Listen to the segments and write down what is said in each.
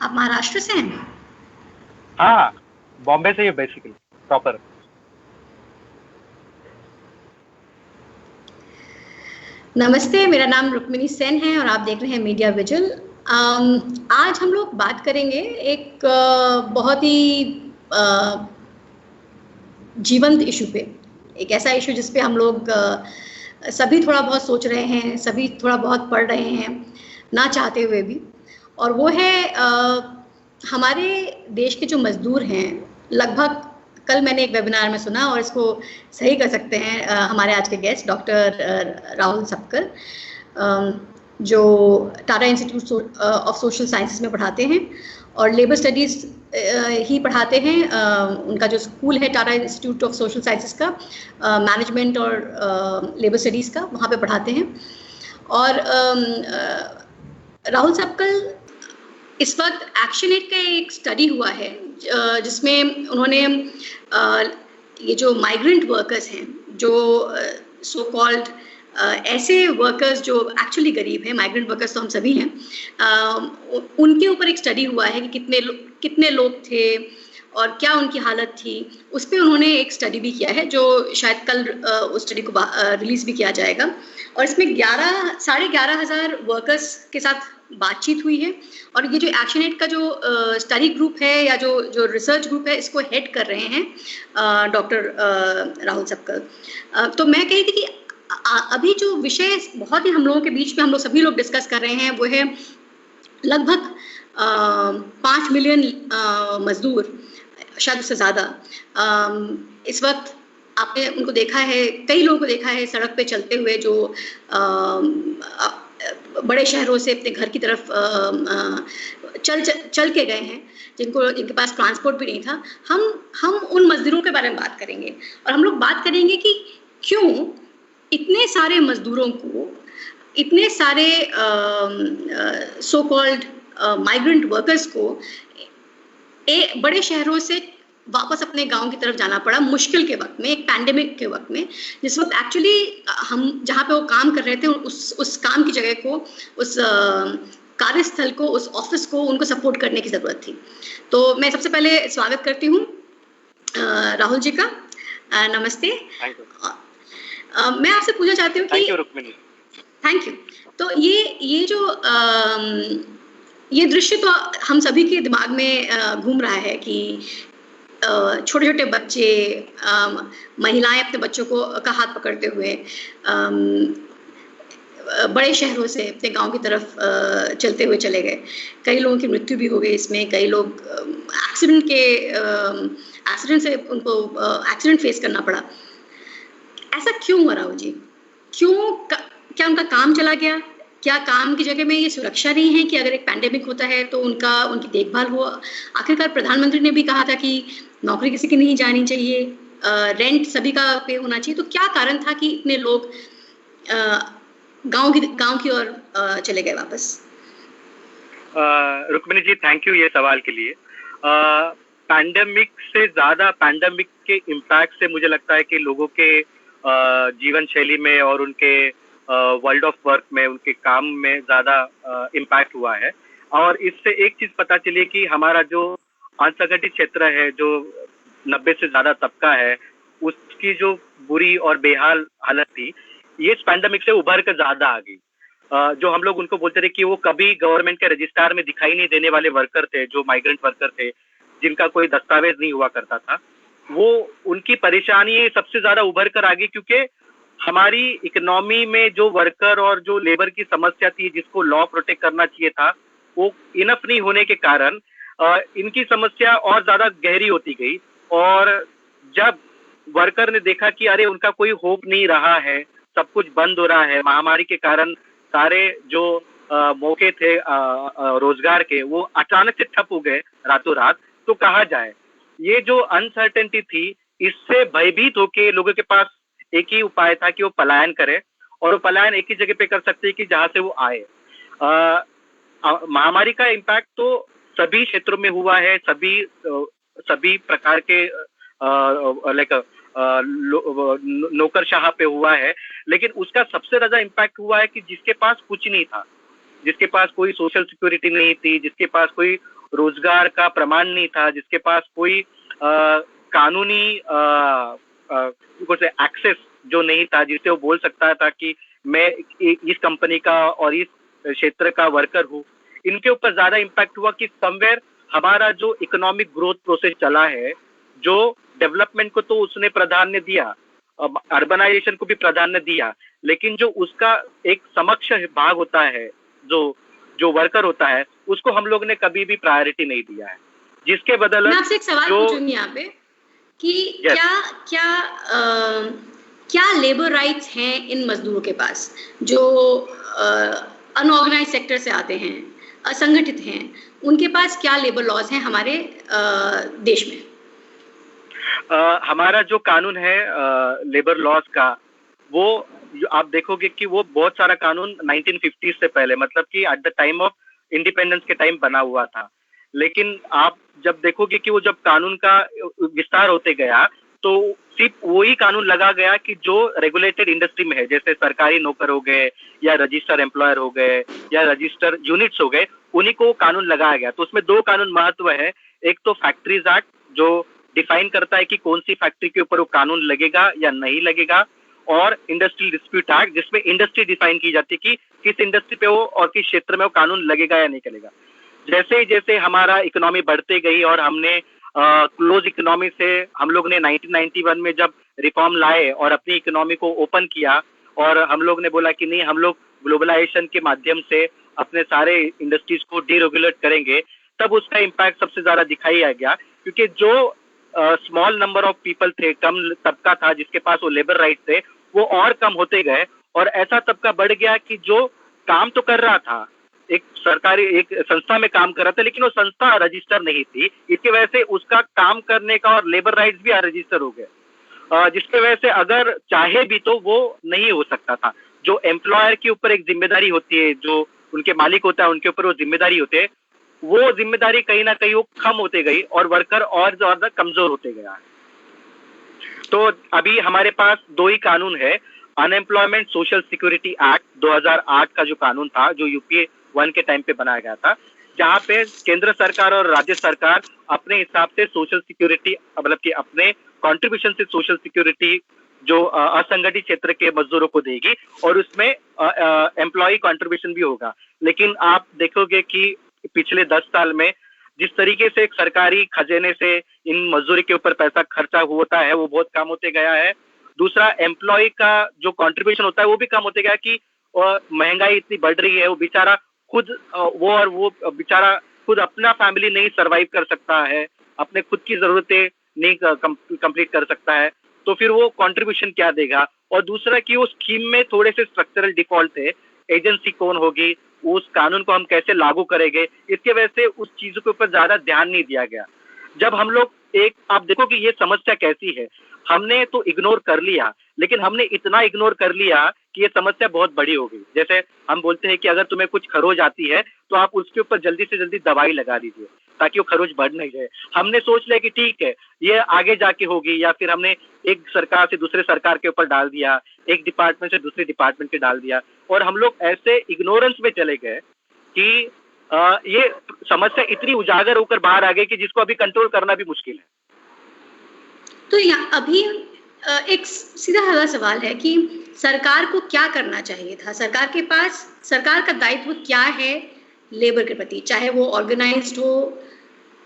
आप महाराष्ट्र से हैं? हाँ, बॉम्बे से ही बेसिकली प्रॉपर। नमस्ते, मेरा नाम रुक्मिणी सेन है और आप देख रहे हैं मीडिया विजिल। आज हम लोग बात करेंगे एक बहुत ही जीवंत इशू पे, एक ऐसा इशू जिस पे हम लोग सभी थोड़ा बहुत सोच रहे हैं, सभी थोड़ा बहुत पढ़ रहे हैं, ना चाहते हुए भी। और वो है हमारे देश के जो मजदूर हैं, लगभग कल मैंने एक वेबिनार में सुना और इसको सही कर सकते हैं हमारे आज के गेस्ट डॉक्टर राहुल सपकर, जो Tata institute of social sciences में पढ़ाते हैं और लेबर स्टडीज़ ही पढ़ाते हैं। उनका जो स्कूल है Tata institute of social sciences का, मैनेजमेंट और लेबर स्टडीज़ का, वहाँ पे पढ़ाते हैं। और राहुल सपकल इस वक्त एक्शन एड का एक स्टडी हुआ है जिसमें उन्होंने ये जो माइग्रेंट वर्कर्स हैं, जो सो कॉल्ड ऐसे वर्कर्स जो एक्चुअली गरीब हैं, माइग्रेंट वर्कर्स तो हम सभी हैं, उनके ऊपर एक स्टडी हुआ है कि कितने लोग थे और क्या उनकी हालत थी। उस पर उन्होंने एक स्टडी भी किया है जो शायद कल उस स्टडी को रिलीज़ भी किया जाएगा। और इसमें 11,500 वर्कर्स के साथ बातचीत हुई है। और ये जो एक्शन एड का जो स्टडी ग्रुप है या जो रिसर्च ग्रुप है, इसको हेड कर रहे हैं डॉक्टर राहुल सपकर। तो मैं कही थी कि अभी जो विषय बहुत ही हम लोगों के बीच में हम लोग सभी लोग डिस्कस कर रहे हैं वो है लगभग 5 मिलियन मजदूर, शायद उससे ज़्यादा। इस वक्त आपने उनको देखा है, कई लोगों को देखा है सड़क पे चलते हुए, जो बड़े शहरों से अपने घर की तरफ चल के गए हैं, जिनके पास ट्रांसपोर्ट भी नहीं था। हम उन मजदूरों के बारे में बात करेंगे और हम लोग बात करेंगे कि क्यों इतने सारे मजदूरों को, इतने सारे सो कॉल्ड माइग्रेंट वर्कर्स को बड़े शहरों से वापस अपने गांव की तरफ जाना पड़ा मुश्किल के वक्त में, एक पैंडेमिक के वक्त में, जिस वक्त एक्चुअली हम जहाँ पे वो काम कर रहे थे उस काम की जगह को, उस कार्यस्थल को, उस ऑफिस को उनको सपोर्ट करने की ज़रूरत थी। तो मैं सबसे पहले स्वागत करती हूँ राहुल जी का। नमस्ते। मैं आपसे पूछना चाहती हूँ कि थैंक यू। तो ये जो ये दृश्य तो हम सभी के दिमाग में घूम रहा है कि छोटे छोटे बच्चे, महिलाएं अपने बच्चों का हाथ पकड़ते हुए बड़े शहरों से अपने गांव की तरफ चलते हुए चले गए। कई लोगों की मृत्यु भी हो गई इसमें, कई लोग एक्सीडेंट से उनको एक्सीडेंट फेस करना पड़ा। ऐसा क्यों हुआ राहुल जी? क्या उनका काम चला गया? क्या काम की जगह में ये सुरक्षा नहीं है कि अगर एक पैंडेमिक होता है तो उनकी देखभाल हो? आखिरकार प्रधानमंत्री ने भी कहा था कि नौकरी किसी की नहीं जानी चाहिए, रेंट सभी का पे होना चाहिए। तो क्या कारण था कि इतने लोग गांव की ओर चले गए वापस? रुक्मिणी जी, थैंक यू ये सवाल के लिए। पैंडेमिक से ज्यादा पैंडेमिक के इम्पैक्ट से मुझे लगता है कि लोगों के जीवन शैली में और उनके वर्ल्ड ऑफ वर्क में, उनके काम में ज्यादा इम्पैक्ट हुआ है। और इससे एक चीज पता चली कि हमारा जो असंगठित क्षेत्र है, जो 90 से ज्यादा तबका है, उसकी जो बुरी और बेहाल हालत थी, ये इस पैंडेमिक से उभर कर ज्यादा आ गई। जो हम लोग उनको बोलते थे कि वो कभी गवर्नमेंट के रजिस्ट्रार में दिखाई नहीं देने वाले वर्कर थे, जो माइग्रेंट वर्कर थे, जिनका कोई दस्तावेज नहीं हुआ करता था, वो उनकी परेशानी सबसे ज्यादा उभर कर आ गई। क्योंकि हमारी इकोनॉमी में जो वर्कर और जो लेबर की समस्या थी, जिसको लॉ प्रोटेक्ट करना चाहिए था, वो इनफ नहीं होने के कारण इनकी समस्या और ज्यादा गहरी होती गई। और जब वर्कर ने देखा कि अरे उनका कोई होप नहीं रहा है, सब कुछ बंद हो रहा है, महामारी के कारण सारे जो मौके थे रोजगार के, वो अचानक से ठप हो गए रातों रात, तो कहा जाए ये जो अनसर्टेनिटी थी, इससे भयभीत होके लोगों के पास एक ही उपाय था कि वो पलायन करे। और वो पलायन एक ही जगह पे कर सकते हैं कि जहां से वो आए। महामारी का इम्पैक्ट तो सभी क्षेत्रों में हुआ है, सभी प्रकार के लाइक नौकरशाह पे हुआ है। लेकिन उसका सबसे ज्यादा इम्पैक्ट हुआ है कि जिसके पास कुछ नहीं था, जिसके पास कोई सोशल सिक्योरिटी नहीं थी, जिसके पास कोई रोजगार का प्रमाण नहीं था, जिसके पास कोई कानूनी कुछ एक्सेस जो नहीं था, जिससे वो बोल सकता था कि मैं इस कंपनी का और इस क्षेत्र का वर्कर हूँ, इनके ऊपर ज्यादा इम्पैक्ट हुआ कि समवेयर हमारा जो इकोनॉमिक ग्रोथ प्रोसेस चला है, जो डेवलपमेंट को तो उसने प्राधान्य दिया, अर्बनाइजेशन को भी प्राधान्य दिया, लेकिन जो उसका एक समक्ष भाग होता है, जो जो वर्कर होता है, उसको हम लोग ने कभी भी प्रायोरिटी नहीं दिया है, जिसके बदले मैं आपसे एक सवाल पूछूंगी यहाँ पे कि क्या लेबर राइट्स हैं इन मजदूरों के पास जो अनऑर्गेनाइज सेक्टर से आते हैं, असंगठित हैं, उनके पास क्या लेबर लॉज हैं हमारे देश में? हमारा जो कानून है लेबर लॉज का, वो आप देखोगे कि वो बहुत सारा कानून 1950 से पहले, मतलब कि at the time of independence के टाइम बना हुआ था, लेकिन आप जब देखोगे कि वो जब कानून का विस्तार होते गया तो सिर्फ वही कानून लगा गया कि जो रेगुलेटेड इंडस्ट्री में है, जैसे सरकारी नौकर हो गए या रजिस्टर एम्प्लॉयर हो गए या रजिस्टर यूनिट्स हो गए, उन्हीं को कानून लगाया गया। तो उसमें दो कानून महत्व है, एक तो फैक्ट्रीज एक्ट जो डिफाइन करता है कि कौन सी फैक्ट्री के ऊपर वो कानून लगेगा या नहीं लगेगा, और इंडस्ट्रियल डिस्प्यूट एक्ट जिसमें इंडस्ट्री डिफाइन की जाती है कि किस इंडस्ट्री पे वो और किस क्षेत्र में वो कानून लगेगा या नहीं लगेगा। जैसे जैसे हमारा इकोनॉमी बढ़ते गई और हमने क्लोज इकोनॉमी से हम लोग ने 1991 में जब रिफॉर्म लाए और अपनी इकोनॉमी को ओपन किया और हम लोग ने बोला कि नहीं, हम लोग ग्लोबलाइजेशन के माध्यम से अपने सारे इंडस्ट्रीज को डीरेगुलेट करेंगे, तब उसका इम्पैक्ट सबसे ज्यादा दिखाई आ गया, क्योंकि जो स्मॉल नंबर ऑफ पीपल थे, कम तबका था जिसके पास वो लेबर राइट थे, वो और कम होते गए और ऐसा तबका बढ़ गया कि जो काम तो कर रहा था, एक सरकारी एक संस्था में काम कर रहा था, लेकिन वो संस्था रजिस्टर नहीं थी, इसकी वजह से उसका काम करने का और लेबर राइट्स भी रजिस्टर हो गए, जिसके वजह से अगर चाहे भी तो वो नहीं हो सकता था। जो एम्प्लॉयर के ऊपर एक जिम्मेदारी होती है, जो उनके मालिक होता है उनके ऊपर वो जिम्मेदारी होते है, वो जिम्मेदारी कहीं ना कहीं वो कम होते गई और वर्कर और ज्यादा कमजोर होते गया। तो अभी हमारे पास दो ही कानून है, अनएम्प्लॉयमेंट सोशल सिक्योरिटी एक्ट 2008 का जो कानून था, जो यूपीए 1 के टाइम पे बनाया गया था, जहाँ पे केंद्र सरकार और राज्य सरकार अपने हिसाब से सोशल सिक्योरिटी, मतलब कि अपने कंट्रीब्यूशन से सोशल सिक्योरिटी जो असंगठित क्षेत्र के मजदूरों को देगी और उसमें एम्प्लॉय कंट्रीब्यूशन भी होगा। लेकिन आप देखोगे कि पिछले 10 साल में जिस तरीके से एक सरकारी खजाने से इन मजदूरी के ऊपर पैसा खर्चा होता है वो बहुत कम होते गया है। दूसरा, एम्प्लॉय का जो कंट्रीब्यूशन होता है वो भी कम होते गया कि महंगाई इतनी बढ़ रही है, वो बेचारा खुद वो बेचारा खुद अपना फैमिली नहीं सरवाइव कर सकता है, अपने खुद की जरूरतें नहीं कंप्लीट कर सकता है, तो फिर वो कंट्रीब्यूशन क्या देगा। और दूसरा कि उस स्कीम में थोड़े से स्ट्रक्चरल डिफॉल्ट है, एजेंसी कौन होगी, उस कानून को हम कैसे लागू करेंगे, इसके वजह से उस चीजों के ऊपर ज्यादा ध्यान नहीं दिया गया। जब हम लोग आप देखो कि ये समस्या कैसी है, हमने तो इग्नोर कर लिया, लेकिन हमने इतना इग्नोर कर लिया कि ये समस्या बहुत बड़ी हो गई। जैसे हम बोलते हैं कि अगर तुम्हें कुछ खरोच आती है तो आप उसके ऊपर जल्दी से जल्दी दवाई लगा दीजिए ताकि वो खरोच बढ़ नहीं जाए। हमने सोच लिया कि ठीक है ये आगे जाके होगी, या फिर हमने एक सरकार से दूसरे सरकार के ऊपर डाल दिया, एक डिपार्टमेंट से दूसरे डिपार्टमेंट पे डाल दिया, और हम लोग ऐसे इग्नोरेंस में चले गए कि ये समस्या इतनी उजागर होकर बाहर आ गई कि जिसको अभी कंट्रोल करना भी मुश्किल है। तो यहाँ अभी एक सीधा साधा सवाल है कि सरकार को क्या करना चाहिए था? सरकार का दायित्व क्या है लेबर के प्रति, चाहे वो ऑर्गेनाइज्ड हो,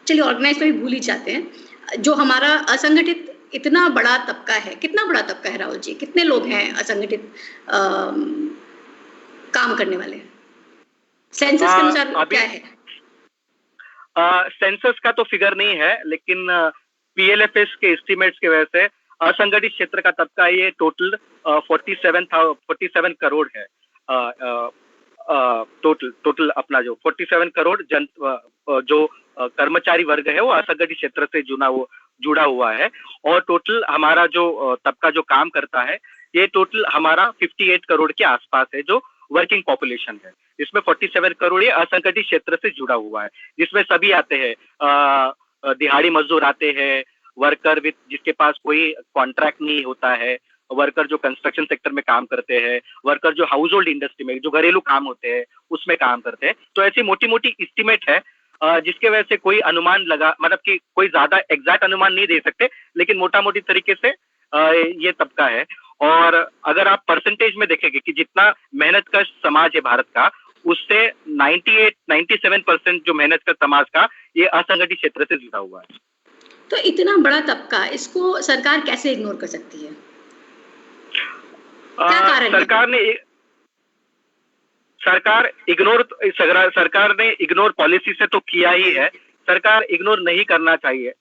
चलिए ऑर्गेनाइज्ड तो भी भूल ही जाते हैं, जो हमारा असंगठित इतना बड़ा तबका है, कितना बड़ा तबका है राहुल जी, कितने लोग हैं असंगठित काम करने वाले? सेंसस के अनुसार क्या है? सेंसस का तो फिगर नहीं है, लेकिन पीएलएफएस के एस्टिमेट्स की वजह से असंगठित क्षेत्र का तबका ये टोटल 47 करोड़ है। टोटल अपना जो 47 करोड़ जो कर्मचारी वर्ग है वो असंगठित क्षेत्र से जुड़ा हुआ है, और टोटल हमारा जो तबका जो काम करता है ये टोटल हमारा 58 करोड़ के आसपास है, जो वर्किंग पॉपुलेशन है। इसमें 47 करोड़ ये असंगठित क्षेत्र से जुड़ा हुआ है, जिसमें सभी आते हैं, दिहाड़ी मजदूर आते हैं, वर्कर विद जिसके पास कोई कॉन्ट्रैक्ट नहीं होता है, वर्कर जो कंस्ट्रक्शन सेक्टर में काम करते हैं, वर्कर जो हाउस होल्ड इंडस्ट्री में जो घरेलू काम होते हैं उसमें काम करते हैं। तो ऐसी मोटी मोटी एस्टिमेट है। जिसके वजह से कोई अनुमान लगा, मतलब कि कोई ज्यादा एग्जैक्ट अनुमान नहीं दे सकते, लेकिन मोटा मोटी तरीके से ये तबका है। और अगर आप परसेंटेज में देखेंगे कि जितना मेहनत का समाज है भारत का, उससे 97% जो मेहनत का समाज का, ये असंगठित क्षेत्र से जुड़ा हुआ है। तो इतना बड़ा तबका, इसको सरकार कैसे इग्नोर कर सकती है? क्या कारण है? सरकार ने इग्नोर पॉलिसी से तो किया ही है, सरकार इग्नोर नहीं करना चाहिए।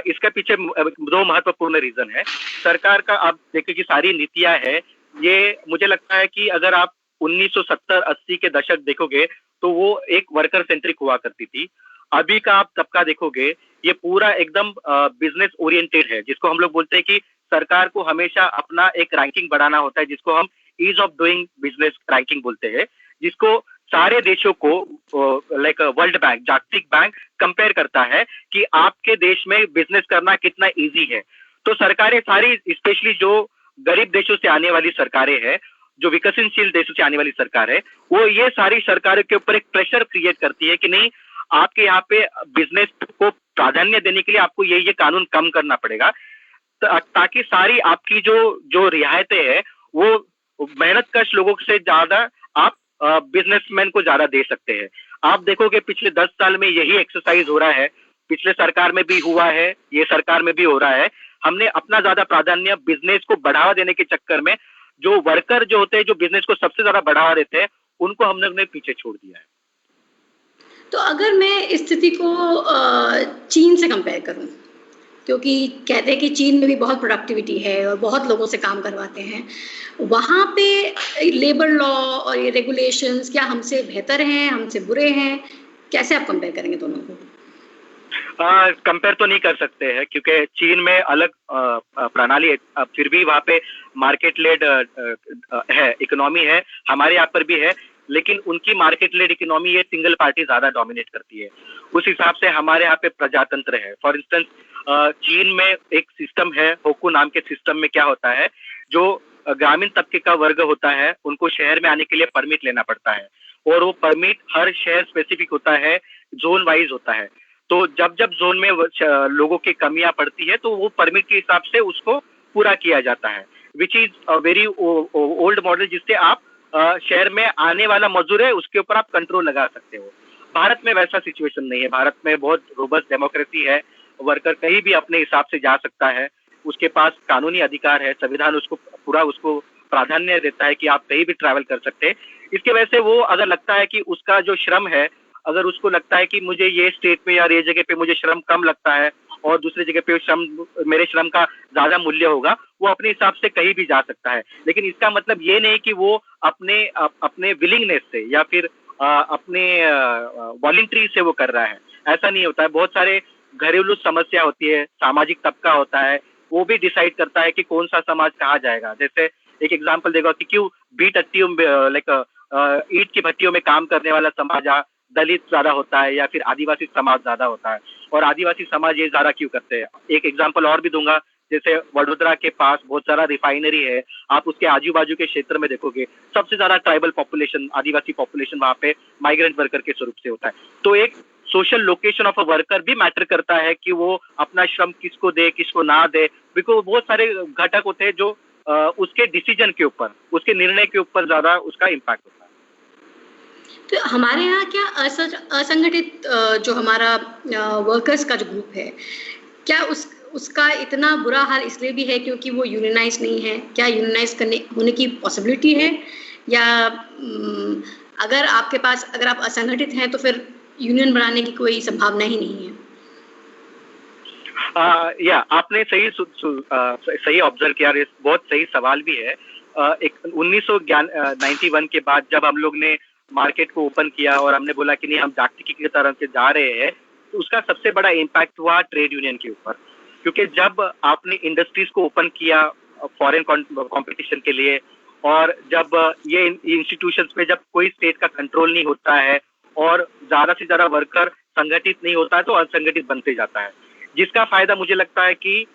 इसके पीछे दो महत्वपूर्ण रीजन है। सरकार का आप देखिए कि सारी नीतियां है, ये मुझे लगता है कि अगर आप 1970-80 के दशक देखोगे तो वो एक वर्कर सेंट्रिक हुआ करती थी। अभी का आप तबका देखोगे, ये पूरा एकदम बिजनेस ओरिएंटेड है, जिसको हम लोग बोलते हैं कि सरकार को हमेशा अपना एक रैंकिंग बढ़ाना होता है, जिसको हम ease of doing business ranking बोलते हैं, जिसको सारे देशों को लाइक वर्ल्ड बैंक, जागतिक बैंक कंपेयर करता है कि आपके देश में बिजनेस करना कितना इजी है। तो सरकारें सारी, स्पेशली जो गरीब देशों से आने वाली सरकारें हैं, जो विकसनशील देशों से आने वाली सरकार है, वो ये सारी सरकारों के ऊपर एक प्रेशर क्रिएट करती है कि नहीं, आपके यहाँ पे बिजनेस को प्राधान्य देने के लिए आपको ये कानून कम करना पड़ेगा, ताकि सारी आपकी जो जो रियायतें हैं वो मेहनतकश लोगों से ज्यादा आप बिजनेसमैन को ज्यादा दे सकते हैं। आप देखोगे पिछले 10 साल में यही एक्सरसाइज हो रहा है, पिछले सरकार में भी हुआ है, ये सरकार में भी हो रहा है। हमने अपना ज्यादा प्राधान्य बिजनेस को बढ़ावा देने के चक्कर में जो वर्कर जो होते हैं, जो बिजनेस को सबसे ज्यादा बढ़ावा देते हैं, उनको हमने पीछे छोड़ दिया है। तो अगर मैं इस स्थिति को चीन से कंपेयर करूं, क्योंकि कहते हैं कि चीन में भी बहुत प्रोडक्टिविटी है और बहुत लोगों से काम करवाते हैं, वहाँ पे लेबर लॉ और ये रेगुलेशंस क्या हमसे बेहतर हैं, हमसे बुरे हैं? कैसे आप कंपेयर करेंगे दोनों को? कंपेयर तो नहीं कर सकते हैं, क्योंकि चीन में अलग प्रणाली है, फिर भी वहाँ पे मार्केट लेड है, इकोनॉमी है, हमारे यहाँ पर भी है, लेकिन उनकी मार्केट लेड इकोनॉमी, ये सिंगल पार्टी ज्यादा डोमिनेट करती है। उस हिसाब से हमारे यहाँ पे प्रजातंत्र है। फॉर इंस्टेंस चीन में एक सिस्टम है, होकू नाम के सिस्टम में क्या होता है, जो ग्रामीण तबके का वर्ग होता है, उनको शहर में आने के लिए परमिट लेना पड़ता है, और वो परमिट हर शहर स्पेसिफिक होता है, जोन वाइज होता है। तो जब जब जोन में लोगों की कमियां पड़ती है, तो वो परमिट के हिसाब से उसको पूरा किया जाता है, which is a very old model, जिससे आप शहर में आने वाला मजदूर है उसके ऊपर आप कंट्रोल लगा सकते हो। भारत में वैसा सिचुएशन नहीं है। भारत में बहुत रोबस्ट डेमोक्रेसी है, वर्कर कहीं भी अपने हिसाब से जा सकता है, उसके पास कानूनी अधिकार है, संविधान उसको पूरा उसको प्राधान्य देता है कि आप कहीं भी ट्रैवल कर सकते हैं। इसकी वजह से वो अगर लगता है कि उसका जो श्रम है, अगर उसको लगता है कि मुझे ये स्टेट में या ये जगह पे मुझे श्रम कम लगता है और दूसरी जगह पे मेरे श्रम का ज्यादा मूल्य होगा, वो अपने हिसाब से कहीं भी जा सकता है। लेकिन इसका मतलब ये नहीं कि वो अपने विलिंगनेस से या फिर अपने वॉलंटरी से वो कर रहा है, ऐसा नहीं होता है। बहुत सारे घरेलू समस्या होती है, सामाजिक तबका होता है, वो भी डिसाइड करता है कि कौन सा समाज कहाँ जाएगा। जैसे एक एग्जांपल देगा कि क्यों ईंट की भट्टियों में काम करने वाला समाज दलित ज्यादा होता है या फिर आदिवासी समाज ज्यादा होता है, और आदिवासी समाज ये ज्यादा क्यों करते हैं। एक एग्जांपल और भी दूंगा, जैसे वडोदरा के पास बहुत सारा रिफाइनरी है, आप उसके आजू बाजू के क्षेत्र में देखोगे सबसे ज्यादा ट्राइबल पॉपुलेशन, आदिवासी पॉपुलेशन वहाँ पे माइग्रेंट वर्कर के स्वरूप से होता है। तो एक social location of a worker भी मैटर करता है कि वो अपना श्रम किसको दे, किसको ना दे, बिकॉज बहुत सारे घटक होते हैं जो उसके डिसीजन के ऊपर, उसके निर्णय के ऊपर ज्यादा उसका इम्पैक्ट होता है। तो हमारे यहाँ क्या असंगठित जो हमारा वर्कर्स का जो ग्रुप है, क्या उसका इतना बुरा हाल इसलिए भी है क्योंकि वो यूनियनाइज नहीं है? क्या यूनियनाइज होने की पॉसिबिलिटी है, या अगर आपके पास, अगर आप असंगठित हैं तो फिर यूनियन बनाने की कोई संभावना ही नहीं है? या आपने सही ऑब्जर्व किया, बहुत सही सवाल भी है। एक 1991 के बाद जब हम लोग ने मार्केट को ओपन किया और हमने बोला कि नहीं, हम जागतिकी की तरफ से जा रहे हैं, तो उसका सबसे बड़ा इम्पैक्ट हुआ ट्रेड यूनियन के ऊपर। क्योंकि जब आपने इंडस्ट्रीज को ओपन किया फॉरेन कंपटीशन के लिए, और जब ये इंस्टीट्यूशंस में जब कोई स्टेट का कंट्रोल नहीं होता है और ज्यादा से ज्यादा वर्कर संगठित नहीं होता है, तो असंगठित बनते जाता है, जिसका फायदा मुझे लगता है कि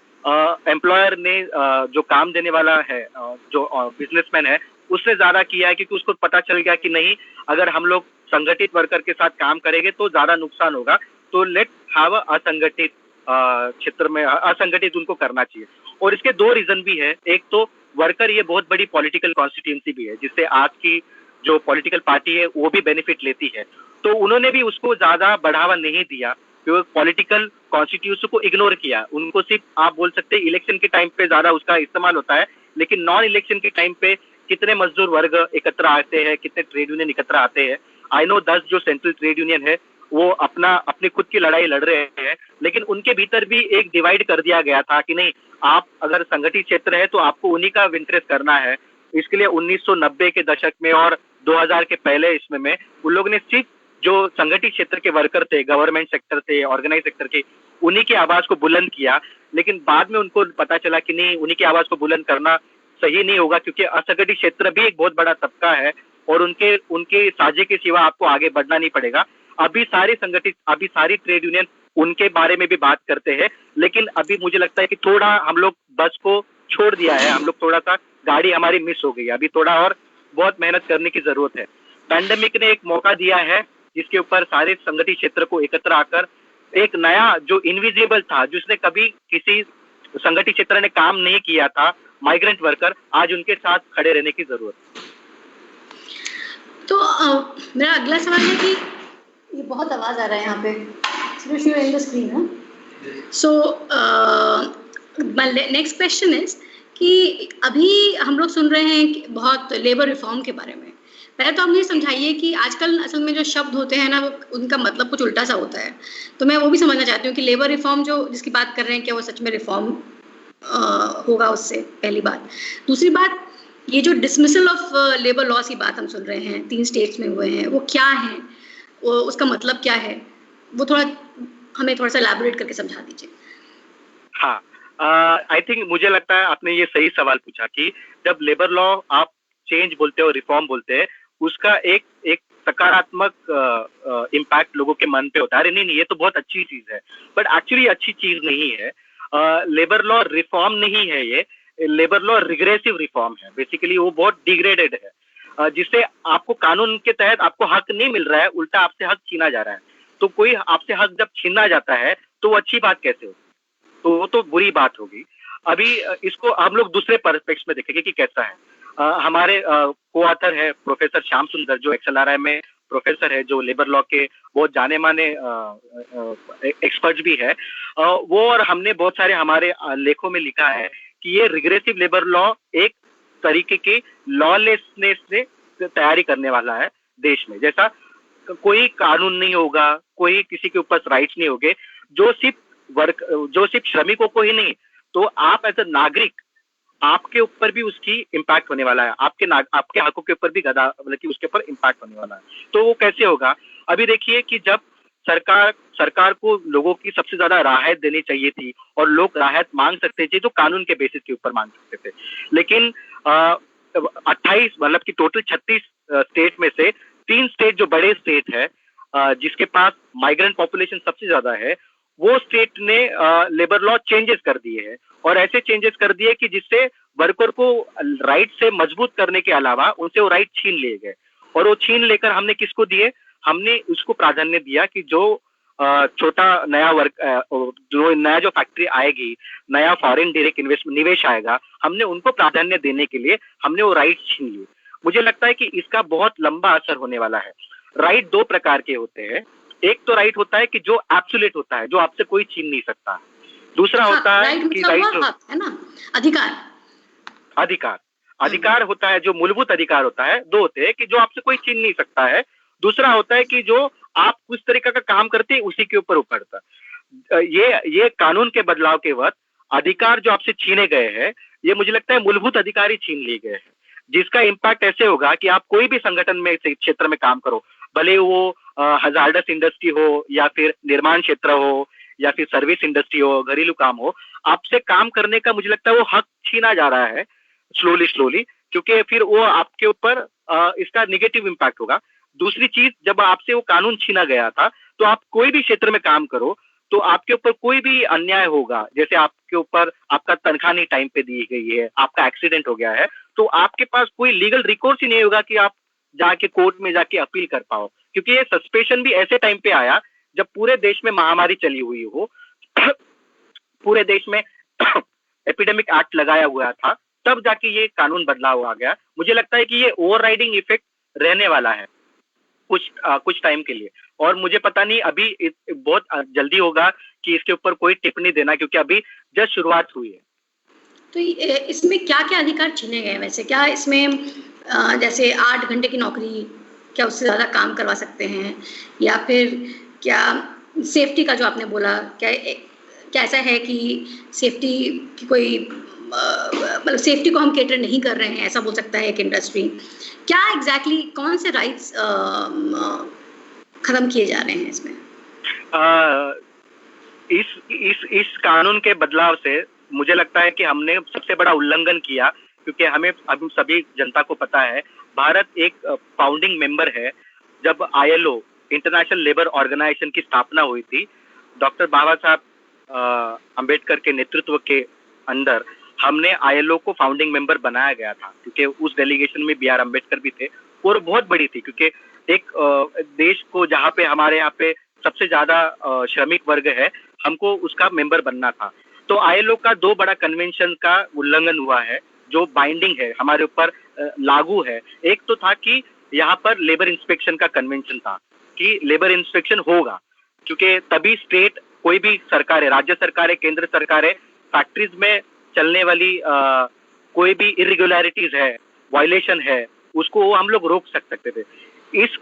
एम्प्लॉयर ने जो काम देने वाला है, जो बिजनेसमैन है, उसने ज्यादा किया है, क्योंकि उसको पता चल गया कि नहीं, अगर हम लोग संगठित वर्कर के साथ काम करेंगे तो ज्यादा नुकसान होगा। तो लेट हैव असंगठित क्षेत्र में असंगठित उनको करना चाहिए। और इसके दो रीजन भी है। एक तो वर्कर ये बहुत बड़ी पॉलिटिकल कॉन्स्टिट्यूंसी भी है जिससे आज की जो पॉलिटिकल पार्टी है वो भी बेनिफिट लेती है। तो उन्होंने भी उसको ज्यादा बढ़ावा नहीं दिया, पॉलिटिकल कॉन्स्टिट्यूशन को इग्नोर किया। उनको सिर्फ आप बोल सकते हैं इलेक्शन के टाइम पे ज्यादा उसका इस्तेमाल होता है, लेकिन नॉन इलेक्शन के टाइम पे कितने मजदूर वर्ग एकत्र आते हैं, कितने ट्रेड यूनियन एकत्र आते हैं। आई नो 10 जो सेंट्रल ट्रेड यूनियन है वो अपनी खुद की लड़ाई लड़ रहे हैं, लेकिन उनके भीतर भी एक डिवाइड कर दिया गया था कि नहीं, आप अगर संगठित क्षेत्र है तो आपको उन्हीं का इंटरेस्ट करना है। इसके लिए 1990 के दशक में और 2000 के पहले इसमें में उन लोगों ने सिर्फ जो संगठित क्षेत्र के वर्कर थे, गवर्नमेंट सेक्टर थे, ऑर्गेनाइज सेक्टर के, उन्हीं की आवाज को बुलंद किया। लेकिन बाद में उनको पता चला कि नहीं, उन्हीं की आवाज को बुलंद करना सही नहीं होगा, क्योंकि असंगठित क्षेत्र भी एक बहुत बड़ा तबका है और उनके साझे के सिवा आपको आगे बढ़ना नहीं पड़ेगा। अभी सारी ट्रेड यूनियन उनके बारे में भी बात करते हैं, लेकिन अभी मुझे लगता है कि थोड़ा हम लोग बस को छोड़ दिया है, हम लोग थोड़ा सा गाड़ी हमारी मिस हो गई। अभी थोड़ा और बहुत मेहनत करने की जरूरत है। पैंडेमिक ने एक मौका दिया है जिसके ऊपर सारे संगठित क्षेत्र को एकत्र आकर एक नया जो इनविजिबल था, जिसने कभी किसी संगठित क्षेत्र ने काम नहीं किया था, माइग्रेंट वर्कर, आज उनके साथ खड़े रहने की जरूरत। तो मेरा अगला सवाल है कि ये बहुत आवाज आ रहा है यहाँ पे, in the screen. So next question is कि अभी हम लोग सुन रहे हैं कि बहुत लेबर रिफॉर्म के बारे में। पहले तो हम ये समझाइए कि आजकल असल में जो शब्द होते हैं ना, वो उनका मतलब कुछ उल्टा सा होता है। तो मैं वो भी समझना चाहती हूँ कि लेबर रिफॉर्म जो जिसकी बात कर रहे हैं, क्या वो सच में रिफॉर्म होगा उससे, पहली बात। दूसरी बात, ये जो डिसमिसल ऑफ लेबर लॉस की बात हम सुन रहे हैं 3 स्टेट्स में हुए हैं, वो क्या है, उसका मतलब क्या है, वो हमें थोड़ा सा एलैबोरेट करके समझा दीजिए। हाँ, आई थिंक मुझे लगता है आपने ये सही सवाल पूछा कि जब लेबर लॉ आप चेंज बोलते हो, रिफॉर्म बोलते हैं, उसका एक सकारात्मक इम्पैक्ट लोगों के मन पे होता है। अरे नहीं, ये तो बहुत अच्छी चीज है, बट एक्चुअली अच्छी चीज नहीं है। लेबर लॉ रिफॉर्म नहीं है, ये लेबर लॉ रिग्रेसिव रिफॉर्म है। बेसिकली वो बहुत डिग्रेडेड है, जिससे आपको कानून के तहत आपको हक नहीं मिल रहा है, उल्टा आपसे हक छीना जा रहा है। तो कोई आपसे हक जब छीना जाता है तो वो अच्छी बात कैसे होगी? तो वो तो बुरी बात होगी। अभी इसको हम लोग दूसरे पर्सपेक्टिव में देखेंगे कि कैसा है। हमारे को ऑथर है प्रोफेसर श्याम सुंदर, जो XLRI में प्रोफेसर है, जो लेबर लॉ के बहुत जाने माने एक्सपर्ट भी है। वो और हमने बहुत सारे हमारे लेखों में लिखा है कि ये रिग्रेसिव लेबर लॉ एक तरीके की लॉलेसनेस से तैयारी करने वाला है देश में। जैसा कोई कानून नहीं होगा, कोई किसी के ऊपर राइट्स नहीं होंगे, जो सिर्फ श्रमिकों को ही नहीं, तो आप एज अ नागरिक, आपके ऊपर भी उसकी इम्पैक्ट होने वाला है, आपके हकों के ऊपर भी मतलब कि उसके ऊपर इम्पैक्ट होने वाला है। तो वो कैसे होगा? अभी देखिए कि जब सरकार को लोगों की सबसे ज्यादा राहत देनी चाहिए थी और लोग राहत मांग सकते थे, तो कानून के बेसिस के ऊपर मांग सकते थे। लेकिन 28 मतलब कि टोटल 36 स्टेट में से 3 स्टेट जो बड़े स्टेट है, जिसके पास माइग्रेंट पॉपुलेशन सबसे ज्यादा है, वो स्टेट ने लेबर लॉ चेंजेस कर दिए हैं। और ऐसे चेंजेस कर दिए कि जिससे वर्कर को राइट से मजबूत करने के अलावा उनसे वो राइट छीन लिए गए। और वो छीन लेकर हमने किसको दिए? हमने उसको प्राधान्य दिया कि जो छोटा नया जो फैक्ट्री आएगी, नया फॉरेन डायरेक्ट इन्वेस्टमेंट निवेश आएगा, हमने उनको प्राधान्य देने के लिए हमने वो राइट छीन लिए। मुझे लगता है कि इसका बहुत लंबा असर होने वाला है। राइट 2 प्रकार के होते हैं। एक तो राइट होता है कि जो एब्सोल्यूट होता है, जो आपसे कोई छीन नहीं सकता। दूसरा होता है कि राइट है ना, अधिकार होता है, जो मूलभूत अधिकार होता है। 2 होते हैं कि जो आपसे कोई छीन नहीं सकता है। दूसरा होता है कि जो आप किस तरीके का काम करते हैं उसी के ऊपर पड़ता है। ये कानून के बदलाव के वक्त अधिकार जो आपसे छीने गए हैं, ये मुझे लगता है मूलभूत अधिकार ही छीन लिए गए हैं, जिसका इम्पैक्ट ऐसे होगा कि आप कोई भी संगठन में क्षेत्र में काम करो, भले वो हजार्डस इंडस्ट्री हो या फिर निर्माण क्षेत्र हो या फिर सर्विस इंडस्ट्री हो, घरेलू काम हो, आपसे काम करने का मुझे लगता है वो हक छीना जा रहा है स्लोली, क्योंकि फिर वो आपके ऊपर इसका नेगेटिव इम्पैक्ट होगा। दूसरी चीज, जब आपसे वो कानून छीना गया था, तो आप कोई भी क्षेत्र में काम करो तो आपके ऊपर कोई भी अन्याय होगा, जैसे आपके ऊपर आपका तनख्वाह नहीं टाइम पे दी गई है, आपका एक्सीडेंट हो गया है, तो आपके पास कोई लीगल रिकोर्स ही नहीं होगा कि आप जाके कोर्ट में जाके अपील कर पाओ क्योंकि ये सस्पेंशन भी ऐसे टाइम पे आया जब पूरे देश में महामारी चली हुई हो, पूरे देश में एपिडेमिक एक्ट लगाया हुआ था, तब जाके ये कानून बदलाव आ गया। मुझे लगता है कि ये ओवरराइडिंग इफेक्ट रहने वाला है कुछ टाइम के लिए, और मुझे पता नहीं अभी बहुत जल्दी होगा कि इसके ऊपर कोई टिप्पणी देना, क्योंकि अभी जस्ट शुरुआत हुई है। तो इसमें क्या क्या अधिकार छीने गए वैसे? क्या इसमें जैसे 8 घंटे की नौकरी, क्या उससे ज़्यादा काम करवा सकते हैं, या फिर क्या सेफ्टी का जो आपने बोला, क्या ऐसा है कि सेफ्टी की कोई मतलब सेफ्टी को हम केटर नहीं कर रहे हैं, ऐसा बोल सकता है एक इंडस्ट्री? क्या एग्जैक्टली कौन से राइट्स खत्म किए जा रहे हैं इसमें? इस कानून के बदलाव से मुझे लगता है कि हमने सबसे बड़ा उल्लंघन किया, क्योंकि हम सभी जनता को पता है भारत एक फाउंडिंग मेंबर है। जब ILO इंटरनेशनल लेबर ऑर्गेनाइजेशन की स्थापना हुई थी, डॉक्टर बाबा साहब अंबेडकर के नेतृत्व के अंदर हमने ILO को फाउंडिंग मेंबर बनाया गया था, क्योंकि उस डेलीगेशन में BR अम्बेडकर भी थे, और बहुत बड़ी थी, क्योंकि एक देश को जहाँ पे हमारे यहाँ पे सबसे ज्यादा श्रमिक वर्ग है, हमको उसका मेंबर बनना था। तो ILO का 2 बड़ा कन्वेंशन का उल्लंघन हुआ है, जो बाइंडिंग है, हमारे ऊपर लागू है। एक तो था कि यहाँ पर लेबर इंस्पेक्शन का कन्वेंशन था कि लेबर इंस्पेक्शन होगा, क्योंकि तभी स्टेट कोई भी सरकार है, राज्य सरकार है, केंद्र सरकार है, फैक्ट्रीज में चलने वाली कोई भी इरेगुलरिटीज है, वायलेशन है, उसको हम लोग रोक सकते थे। इस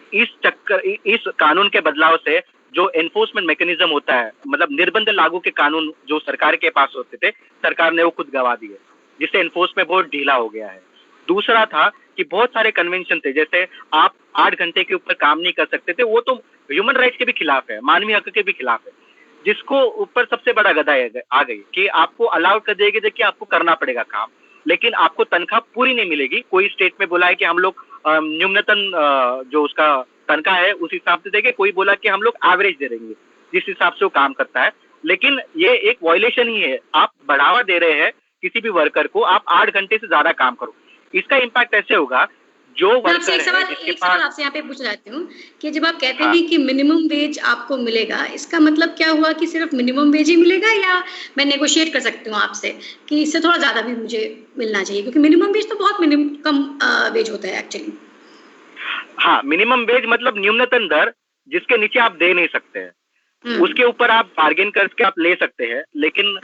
कानून के बदलाव से जो एनफोर्समेंट मैकेनिज्म होता है, मतलब निर्बंध लागू के कानून जो सरकार के पास होते थे, सरकार ने वो खुद गवा दिए, जिससे एनफोर्समेंट बहुत ढीला हो गया है। दूसरा था कि बहुत सारे कन्वेंशन थे, जैसे आप 8 घंटे के ऊपर काम नहीं कर सकते थे, वो तो ह्यूमन राइट्स के भी खिलाफ है, मानवीय हक के भी खिलाफ है, जिसको ऊपर सबसे बड़ा गदा आ गई कि आपको अलाउड कर देगी, देखिए आपको करना पड़ेगा काम, लेकिन आपको तनख्वाह पूरी नहीं मिलेगी। कोई स्टेट में बोला है कि हम लोग न्यूनतम जो उसका तनख्वाह है उस हिसाब से देंगे, कोई बोला कि हम लोग एवरेज दे देंगे, जिस हिसाब से वो काम करता है। लेकिन ये एक वायलेशन ही है, आप बढ़ावा दे रहे हैं किसी भी वर्कर को, आप 8 घंटे से ज्यादा काम करो। इसका इम्पैक्ट ऐसे होगा, जो वर्कर एक सवाल आपसे यहाँ पे पूछ चाहती हूँ कि जब आप कहते हैं कि मिनिमम वेज आपको मिलेगा, इसका मतलब क्या हुआ कि सिर्फ मिनिमम वेज ही मिलेगा, या मैं नेगोशिएट कर सकती हूँ आपसे कि इससे थोड़ा ज्यादा भी मुझे मिलना चाहिए? क्योंकि मिनिमम वेज तो बहुत कम वेज होता है एक्चुअली। हाँ, मिनिमम वेज मतलब न्यूनतम दर, जिसके नीचे आप दे नहीं सकते हैं, उसके ऊपर आप बार्गेन करके आप ले सकते हैं, लेकिन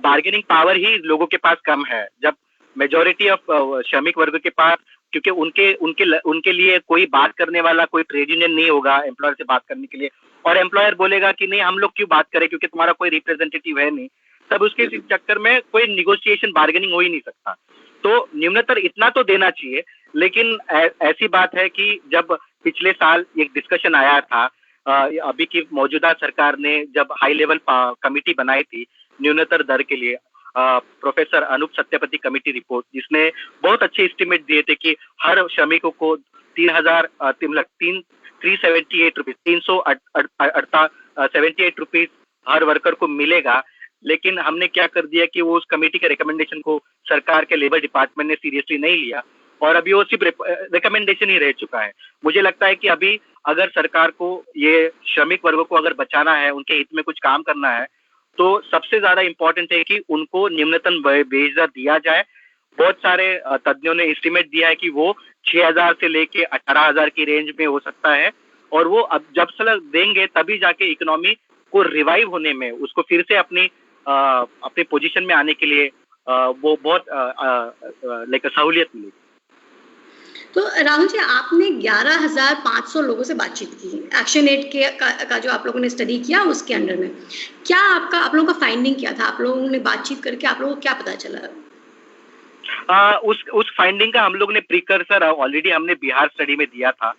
बार्गेनिंग पावर ही लोगों के पास कम है। जब मेजॉरिटी ऑफ श्रमिक वर्ग के पास, क्योंकि उनके लिए कोई बात करने वाला, कोई ट्रेड यूनियन नहीं होगा एम्प्लॉयर से बात करने के लिए, और एम्प्लॉयर बोलेगा कि नहीं हम लोग क्यों बात करें, क्योंकि तुम्हारा कोई रिप्रेजेंटेटिव है नहीं, तब उसके चक्कर में कोई निगोशिएशन बार्गेनिंग हो ही नहीं सकता। तो न्यूनतम इतना तो देना चाहिए। लेकिन ऐसी बात है कि जब पिछले साल एक डिस्कशन आया था, अभी की मौजूदा सरकार ने जब हाई लेवल कमिटी बनाई थी न्यूनतम दर के लिए, प्रोफेसर अनूप सत्यापति कमेटी रिपोर्ट, जिसने बहुत अच्छे एस्टिमेट दिए थे कि हर श्रमिकों को 378 रुपीज हर वर्कर को मिलेगा। लेकिन हमने क्या कर दिया कि वो उस कमेटी के रिकमेंडेशन को सरकार के लेबर डिपार्टमेंट ने सीरियसली नहीं लिया, और अभी वो सिर्फ रिकमेंडेशन ही रह चुका है। मुझे लगता है कि अभी अगर सरकार को ये श्रमिक वर्गों को अगर बचाना है, उनके हित में कुछ काम करना है, तो सबसे ज्यादा इम्पोर्टेंट है कि उनको न्यूनतम वेज दर दिया जाए। बहुत सारे तज्ञों ने एस्टिमेट दिया है कि वो 6,000 से लेके 18,000 की रेंज में हो सकता है, और वो अब जब से देंगे तभी जाके इकोनॉमी को रिवाइव होने में, उसको फिर से अपनी पोजीशन में आने के लिए वो बहुत लाइक सहूलियत मिलेगी। तो राहुल जी, आपने 11,500 लोगों से बातचीत की एक्शन एड का जो आप लोगों ने स्टडी किया उसके अंडर में, क्या आप लोगों का फाइंडिंग क्या था? आप लोगों ने बातचीत करके आप लोगों को क्या पता चला? उस फाइंडिंग का हम लोग ने प्रीकर्सर ऑलरेडी हमने बिहार स्टडी में दिया था।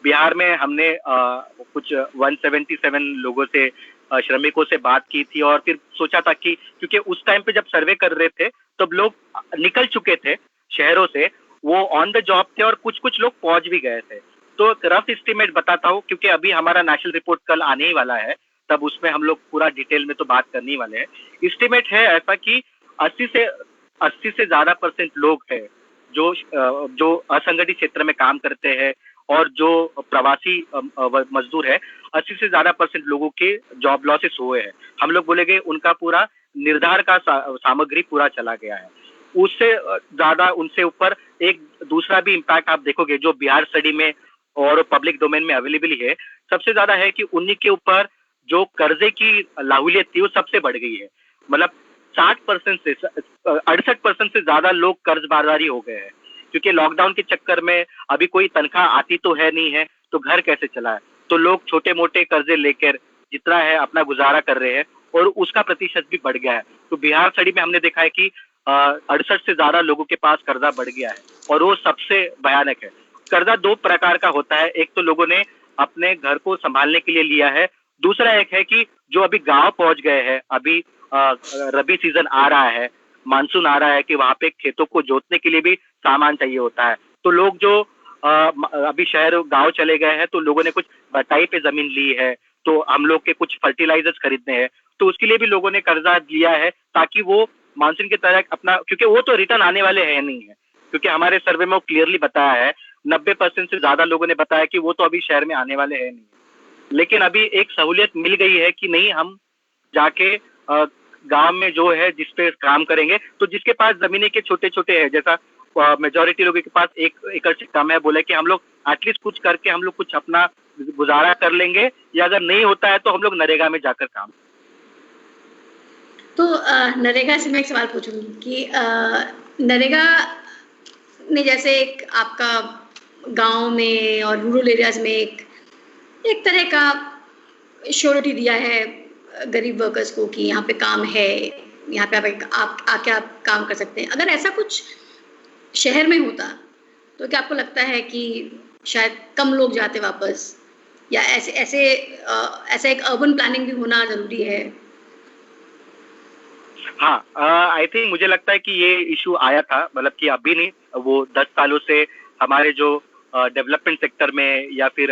बिहार में हमने कुछ 177 लोगों से, श्रमिकों से बात की थी, और फिर सोचा था कि क्योंकि उस टाइम पे जब सर्वे कर रहे थे तब लोग निकल चुके थे शहरों से, वो ऑन द जॉब थे, और कुछ लोग पहुंच भी गए थे। तो रफ एस्टिमेट बताता हूँ, क्योंकि अभी हमारा नेशनल रिपोर्ट कल आने ही वाला है, तब उसमें हम लोग पूरा डिटेल में तो बात करने वाले हैं। एस्टिमेट है ऐसा कि 80 से ज्यादा % लोग हैं जो असंगठित क्षेत्र में काम करते हैं, और जो प्रवासी मजदूर है 80 से ज्यादा % लोगों के जॉब लॉसेस हुए हैं। हम लोग बोलेंगे उनका पूरा निर्धार का सामग्री पूरा चला गया है। उससे ज्यादा उनसे ऊपर एक दूसरा भी इम्पैक्ट आप देखोगे जो बिहार स्टडी में और पब्लिक डोमेन में अवेलेबल है, सबसे ज्यादा है कि उन्हीं के ऊपर जो कर्जे की लाहौलियत थी वो सबसे बढ़ गई है। मतलब 60% से 68% से ज्यादा लोग कर्जबाजारी हो गए हैं, क्योंकि लॉकडाउन के चक्कर में अभी कोई तनख्वाह आती तो है नहीं है, तो घर कैसे चलाए, तो लोग छोटे मोटे कर्जे लेकर जितना है अपना गुजारा कर रहे हैं और उसका प्रतिशत भी बढ़ गया है। तो बिहार स्टडी में हमने देखा है कि 68 से ज्यादा लोगों के पास कर्जा बढ़ गया है और वो सबसे भयानक है। कर्जा 2 प्रकार का होता है, एक तो लोगों ने अपने घर को संभालने के लिए लिया है, दूसरा एक है कि जो अभी गांव पहुंच गए हैं, अभी रबी सीजन आ रहा है, मानसून आ रहा है कि वहां पे खेतों को जोतने के लिए भी सामान चाहिए होता है, तो लोग जो अभी शहर गांव चले गए हैं तो लोगों ने कुछ बटाई पे जमीन ली है, तो हम लोग के कुछ फर्टिलाइजर्स खरीदने हैं, तो उसके लिए भी लोगों ने कर्जा लिया है ताकि वो मानसून की तरह अपना, क्योंकि वो तो रिटर्न आने वाले हैं नहीं है, क्योंकि हमारे सर्वे में वो क्लियरली बताया है 90% से ज्यादा लोगों ने बताया कि वो तो अभी शहर में आने वाले हैं नहीं। लेकिन अभी एक सहूलियत मिल गई है कि नहीं, हम जाके गांव में जो है जिस पे काम करेंगे, तो जिसके पास जमीनें के छोटे छोटे है, जैसा मेजोरिटी लोगों के पास 1 एकड़ से कम है, बोले कि हम लोग एटलीस्ट कुछ करके हम लोग कुछ अपना गुजारा कर लेंगे, या अगर नहीं होता है तो हम लोग नरेगा में जाकर काम। तो नरेगा से मैं एक सवाल पूछूंगी कि नरेगा ने जैसे एक आपका गांव में और रूरल एरियाज में एक तरह का श्योरिटी दिया है गरीब वर्कर्स को कि यहाँ पे काम है, यहाँ पे आप आके आप काम कर सकते हैं। अगर ऐसा कुछ शहर में होता तो क्या आपको लगता है कि शायद कम लोग जाते वापस, या ऐसा एक अर्बन प्लानिंग भी होना जरूरी है? हाँ, आई थिंक मुझे लगता है कि ये इशू आया था, मतलब कि अभी नहीं, वो 10 सालों से हमारे जो डेवलपमेंट सेक्टर में या फिर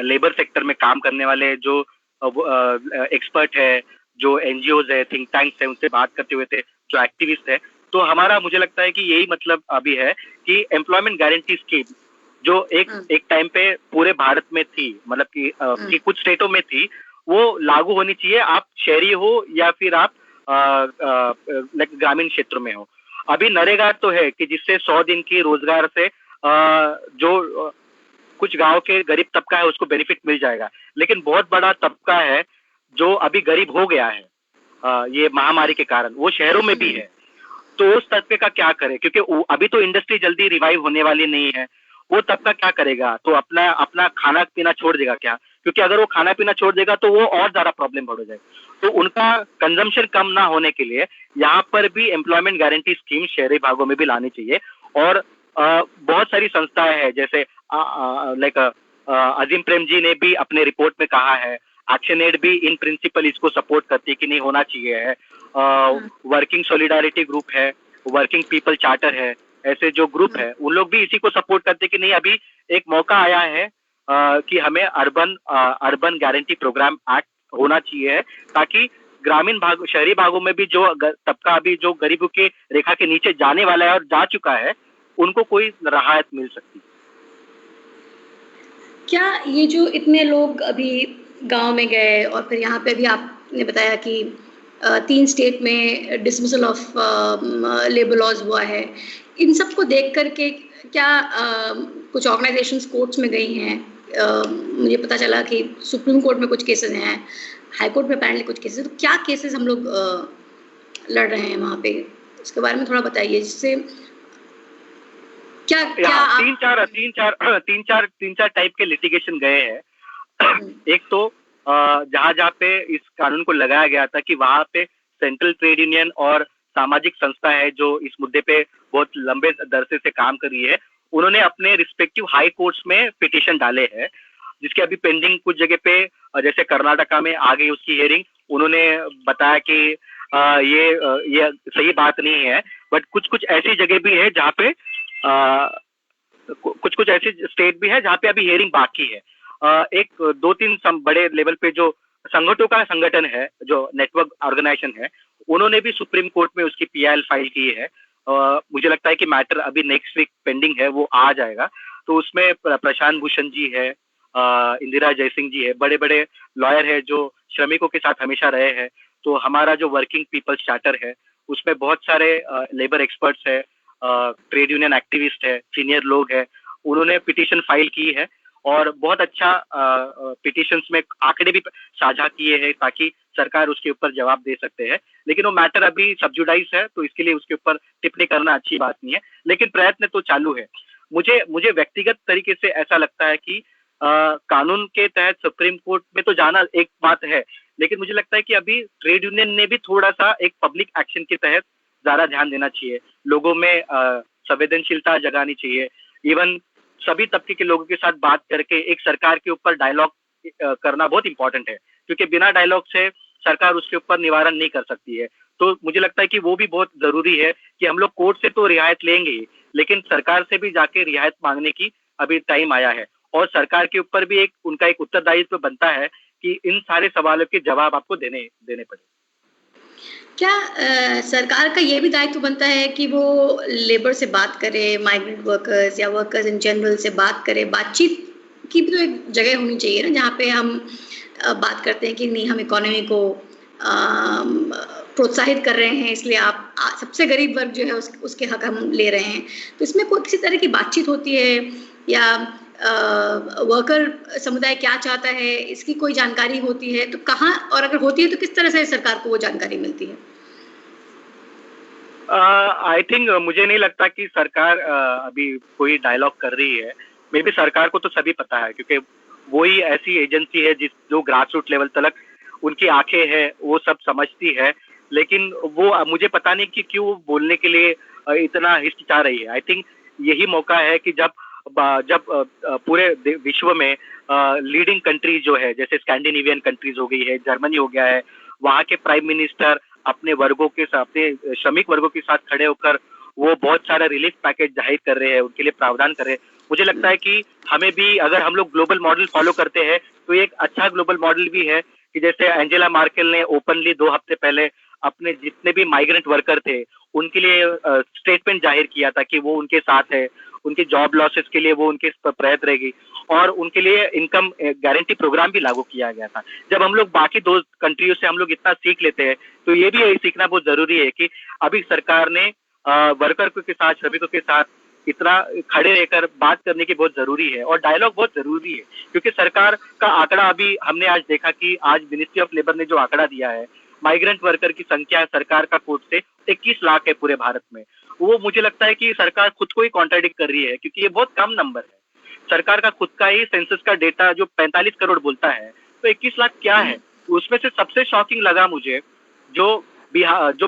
लेबर सेक्टर में काम करने वाले जो एक्सपर्ट है, जो एनजीओज है, थिंक टैंक्स है, उनसे बात करते हुए थे, जो एक्टिविस्ट है, तो हमारा मुझे लगता है कि यही मतलब अभी है कि एम्प्लॉयमेंट गारंटी स्कीम जो एक टाइम पे पूरे भारत में थी, मतलब कि कुछ स्टेटों में थी, वो लागू होनी चाहिए, आप शहरी हो या फिर आप ग्रामीण क्षेत्रों में हो। अभी नरेगा तो है कि जिससे 100 दिन की रोजगार से जो कुछ गांव के गरीब तबका है उसको बेनिफिट मिल जाएगा, लेकिन बहुत बड़ा तबका है जो अभी गरीब हो गया है ये महामारी के कारण, वो शहरों में भी है, तो उस तबके का क्या करे, क्योंकि अभी तो इंडस्ट्री जल्दी रिवाइव होने वाली नहीं है, वो तबका क्या करेगा, तो अपना खाना पीना छोड़ देगा क्या, क्योंकि अगर वो खाना पीना छोड़ देगा तो वो और ज्यादा प्रॉब्लम बढ़ जाएगा। तो उनका कंजम्पशन कम ना होने के लिए यहाँ पर भी एम्प्लॉयमेंट गारंटी स्कीम शहरी भागों में भी लानी चाहिए। और बहुत सारी संस्थाएं हैं, जैसे लाइक अजीम प्रेम जी ने भी अपने रिपोर्ट में कहा है, एक्शन एड भी इन प्रिंसिपल इसको सपोर्ट करती है कि नहीं होना चाहिए है, वर्किंग सॉलिडारिटी ग्रुप है, वर्किंग पीपल चार्टर है, ऐसे जो ग्रुप है उन लोग भी इसी को सपोर्ट करते हैं कि नहीं, अभी एक मौका आया है कि हमें अर्बन गारंटी प्रोग्राम एक्ट होना चाहिए, ताकि ग्रामीण भाग शहरी भागों में भी जो तबका अभी जो गरीबों के रेखा के नीचे जाने वाला है और जा चुका है, उनको कोई राहत मिल सकती। क्या ये जो इतने लोग अभी गांव में गए और फिर यहाँ पे भी आपने बताया कि 3 स्टेट में डिसमिसल ऑफ लेबर लॉज हुआ है, इन सब को देख करके क्या कुछ ऑर्गेनाइजेशंस कोर्ट्स में गई हैं? मुझे पता चला कि सुप्रीम कोर्ट में कुछ केसेस हैं, हाई कोर्ट में अपैरेंटली कुछ केसेस, तो क्या केसेस हम लोग लड़ रहे हैं वहाँ पे, इसके बारे में थोड़ा बताइए, जिससे क्या तीन चार टाइप के लिटिगेशन गए हैं। एक तो जहाँ पे इस कानून को लगाया गया था कि वहाँ पे सेंट्रल ट्रेड यूनियन और सामाजिक संस्था है जो इस मुद्दे पे बहुत लंबे दरसे से काम कर रही है, उन्होंने अपने रिस्पेक्टिव हाई कोर्ट्स में पिटीशन डाले हैं, जिसके अभी पेंडिंग कुछ जगह पे, जैसे कर्नाटका में आ गई उसकी हियरिंग। उन्होंने बताया कि ये सही बात नहीं है, बट कुछ ऐसी जगह भी है जहाँ पे कुछ ऐसी स्टेट भी है जहाँ पे अभी हियरिंग बाकी है। एक 2-3 बड़े लेवल पे जो संगठन है, जो नेटवर्क ऑर्गेनाइजेशन है, उन्होंने भी सुप्रीम कोर्ट में उसकी PIL फाइल की है। मुझे लगता है कि मैटर अभी नेक्स्ट वीक पेंडिंग है, वो आ जाएगा। तो उसमें प्रशांत भूषण जी है, इंदिरा जयसिंह जी है, बड़े बड़े लॉयर है जो श्रमिकों के साथ हमेशा रहे हैं। तो हमारा जो वर्किंग पीपल्स चार्टर है उसमें बहुत सारे लेबर एक्सपर्ट्स है, ट्रेड यूनियन एक्टिविस्ट है, सीनियर लोग है, उन्होंने पिटीशन फाइल की है और बहुत अच्छा पिटीशंस में आंकड़े भी साझा किए हैं ताकि सरकार उसके ऊपर जवाब दे सकते हैं। लेकिन वो मैटर अभी सब्जुडाइज है तो इसके लिए उसके ऊपर टिप्पणी करना अच्छी बात नहीं है, लेकिन प्रयत्न तो चालू है। मुझे व्यक्तिगत तरीके से ऐसा लगता है कि कानून के तहत सुप्रीम कोर्ट में तो जाना एक बात है, लेकिन मुझे लगता है कि अभी ट्रेड यूनियन ने भी थोड़ा सा एक पब्लिक एक्शन के तहत ज्यादा ध्यान देना चाहिए, लोगों में संवेदनशीलता जगानी चाहिए। इवन सभी तबके के लोगों के साथ बात करके एक सरकार के ऊपर डायलॉग करना बहुत इंपॉर्टेंट है, क्योंकि बिना डायलॉग से सरकार उसके ऊपर निवारण नहीं कर सकती है। तो मुझे लगता है कि वो भी बहुत जरूरी है कि हम लोग कोर्ट से तो रियायत लेंगे ही, लेकिन सरकार से भी जाके रियायत मांगने की अभी टाइम आया है और सरकार के ऊपर भी उनका एक उत्तरदायित्व बनता है कि इन सारे सवालों के जवाब आपको देने पड़े। क्या सरकार का ये भी दायित्व बनता है कि वो लेबर से बात करे, माइग्रेंट वर्कर्स या वर्कर्स इन जनरल से बात करे? बातचीत की भी तो एक जगह होनी चाहिए ना, जहाँ पे हम बात करते हैं कि नहीं, हम इकोनॉमी को प्रोत्साहित कर रहे हैं, इसलिए आप सबसे गरीब वर्ग जो है उसके हक हम ले रहे हैं। तो इसमें कोई किसी तरह की बातचीत होती है या वर्कर समुदाय क्या चाहता है, इसकी कोई जानकारी होती है? तो कहाँ, और अगर होती है तो किस तरह से सरकार को वो जानकारी मिलती है? आई थिंक मुझे नहीं लगता कि सरकार अभी कोई डायलॉग कर रही है। मे बी सरकार को तो सभी पता है, क्योंकि वही ऐसी एजेंसी है जो ग्रास रूट लेवल तक उनकी आंखें हैं, वो सब समझती है। लेकिन वो मुझे पता नहीं कि क्यों बोलने के लिए इतना हिचकिचा रही है। आई थिंक यही मौका है कि जब पूरे विश्व में लीडिंग कंट्री जो है, जैसे स्कैंडिनेवियन कंट्रीज हो गई है, जर्मनी हो गया है, वहाँ के प्राइम मिनिस्टर अपने वर्गों के साथ, अपने श्रमिक वर्गों के साथ खड़े होकर वो बहुत सारा रिलीफ पैकेज जाहिर कर रहे हैं, उनके लिए प्रावधान कर रहे हैं। मुझे लगता है कि हमें भी, अगर हम लोग ग्लोबल मॉडल फॉलो करते हैं तो एक अच्छा ग्लोबल मॉडल भी है कि जैसे एंजेला मार्केल ने ओपनली 2 हफ्ते पहले अपने जितने भी माइग्रेंट वर्कर थे उनके लिए स्टेटमेंट जाहिर किया था कि वो उनके साथ है, उनके जॉब लॉसेस के लिए वो उनके प्रयत्न रहेगी और उनके लिए इनकम गारंटी प्रोग्राम भी लागू किया गया था। जब हम लोग बाकी 2 कंट्रियों से हम लोग इतना सीख लेते हैं तो ये भी सीखना बहुत जरूरी है कि अभी सरकार ने वर्कर के साथ, श्रमिकों के साथ इतना खड़े रहकर बात करने की बहुत जरूरी है और डायलॉग बहुत जरूरी है, क्योंकि सरकार का आंकड़ा अभी हमने आज देखा कि आज मिनिस्ट्री ऑफ लेबर ने जो आंकड़ा दिया है, माइग्रेंट वर्कर की संख्या सरकार का कोड से 21 लाख है पूरे भारत में। वो मुझे लगता है कि सरकार खुद को ही कॉन्ट्राडिक्ट कर रही है, क्योंकि ये बहुत कम नंबर है। सरकार का खुद का ही सेंसस का डेटा जो 45 करोड़ बोलता है, तो 21 लाख क्या है? उसमें से सबसे शॉकिंग लगा मुझे जो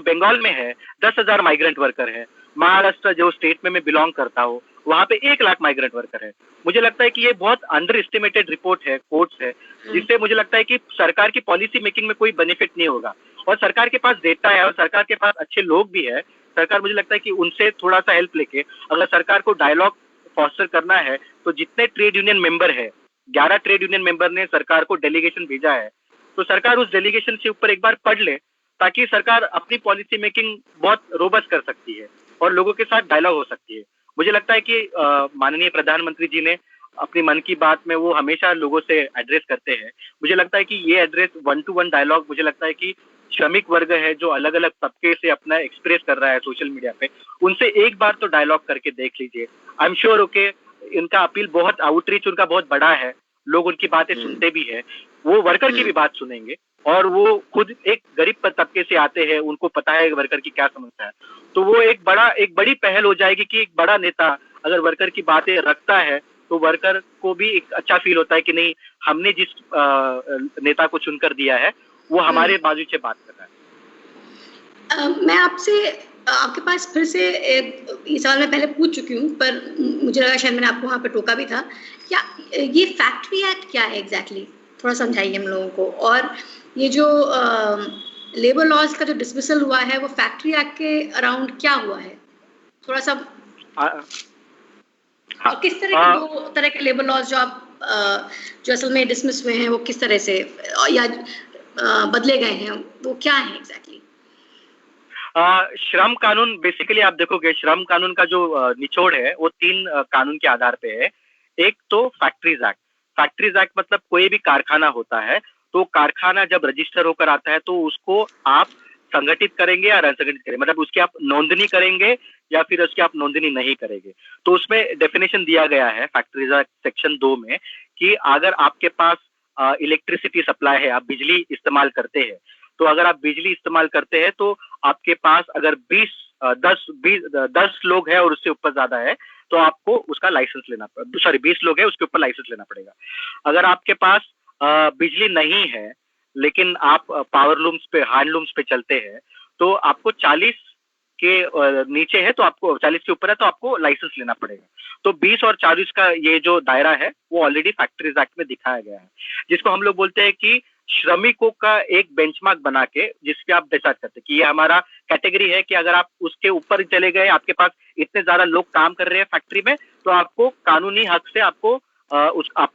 बंगाल में है 10,000 माइग्रेंट वर्कर है। महाराष्ट्र जो स्टेट में मैं बिलोंग करता हूँ, वहाँ पे 1 लाख माइग्रेंट वर्कर है। मुझे लगता है कि ये बहुत अंडर एस्टिमेटेड रिपोर्ट है, कोर्ट्स है, जिससे मुझे लगता है कि सरकार की पॉलिसी मेकिंग में कोई बेनिफिट नहीं होगा। और सरकार के पास डेटा है और सरकार के पास अच्छे लोग भी है। सरकार, मुझे लगता है कि उनसे थोड़ा सा हेल्प लेके अगर सरकार को डायलॉग फॉस्टर करना है तो जितने ट्रेड यूनियन मेंबर है, 11 ट्रेड यूनियन मेंबर ने सरकार को डेलीगेशन भेजा है, तो सरकार उस डेलीगेशन से ऊपर एक बार पढ़ ले, ताकि सरकार अपनी पॉलिसी मेकिंग बहुत रोबस्ट कर सकती है और लोगों के साथ डायलॉग हो सकती है। मुझे लगता है कि माननीय प्रधानमंत्री जी ने अपनी मन की बात में वो हमेशा लोगों से एड्रेस करते हैं। मुझे लगता है कि ये एड्रेस 1-to-1 डायलॉग, मुझे लगता है कि श्रमिक वर्ग है जो अलग अलग तबके से अपना एक्सप्रेस कर रहा है सोशल मीडिया पे, उनसे एक बार तो डायलॉग करके देख लीजिए। आई एम श्योर ओके, इनका अपील बहुत, आउटरीच उनका बहुत बड़ा है, लोग उनकी बातें सुनते भी है, वो वर्कर की भी बात सुनेंगे और वो खुद एक गरीब तबके से आते हैं, उनको पता है वर्कर की क्या समस्या है। तो वो एक बड़ी पहल हो जाएगी कि एक बड़ा नेता अगर वर्कर की बातें रखता है तो वर्कर को भी एक अच्छा फील होता है कि नहीं, हमने जिस नेता को चुनकर दिया है वो हमारे बाजू से बात कर रहा है। मैं आपके पास फिर से ये सवाल मैं पहले पूछ चुकी हूँ, पर मुझे लगा शायद मैंने आपको वहाँ पे टोका भी था। क्या ये फैक्ट्री एक्ट क्या है एग्जैक्टली? थोड़ा समझाइए हम लोगों को। और ये जो लेबर लॉज का जो डिसमिसल हुआ है वो फैक्ट्री एक्ट के अराउंड क्या हुआ है, थोड़ा सा और किस तरह के 2 तरह के लेबर लॉज जो असल में डिसमिस हुए हैं वो किस तरह से या बदले गए हैं, वो क्या है एग्जैक्टली? श्रम कानून, बेसिकली आप देखोगे श्रम कानून का जो निचोड़ है वो 3 कानून के आधार पे है। एक तो फैक्ट्रीज एक्ट मतलब कोई भी कारखाना होता है, तो कारखाना जब रजिस्टर होकर आता है तो उसको आप संगठित करेंगे या असंगठित करेंगे, मतलब उसकी आप नोंदनी करेंगे या फिर उसकी आप नोंदनी नहीं करेंगे। तो उसमें डेफिनेशन दिया गया है फैक्ट्रीज एक्ट सेक्शन 2 में कि अगर आपके पास इलेक्ट्रिसिटी सप्लाई है, आप बिजली इस्तेमाल करते हैं, तो अगर आप बिजली इस्तेमाल करते हैं तो आपके पास अगर 10 लोग हैं और उससे ऊपर ज्यादा है तो आपको उसका लाइसेंस लेना पड़ेगा। सॉरी, 20 लोग हैं उसके ऊपर लाइसेंस लेना पड़ेगा। अगर आपके पास बिजली नहीं है लेकिन आप पावर लूम्स पे, हैंडलूम्स पे चलते हैं, तो आपको 40 के नीचे है तो आपको 40 के ऊपर है तो आपको लाइसेंस लेना पड़ेगा। तो 20 और 40 का ये जो दायरा है वो ऑलरेडी फैक्ट्रीज एक्ट में दिखाया गया है, जिसको हम लोग बोलते हैं कि श्रमिकों का एक बेंचमार्क बना के जिसपे आप डिसाइड करते हैं कि ये हमारा कैटेगरी है कि अगर आप उसके ऊपर चले गए, आपके पास इतने ज्यादा लोग काम कर रहे हैं फैक्ट्री में, तो आपको कानूनी हक से आपको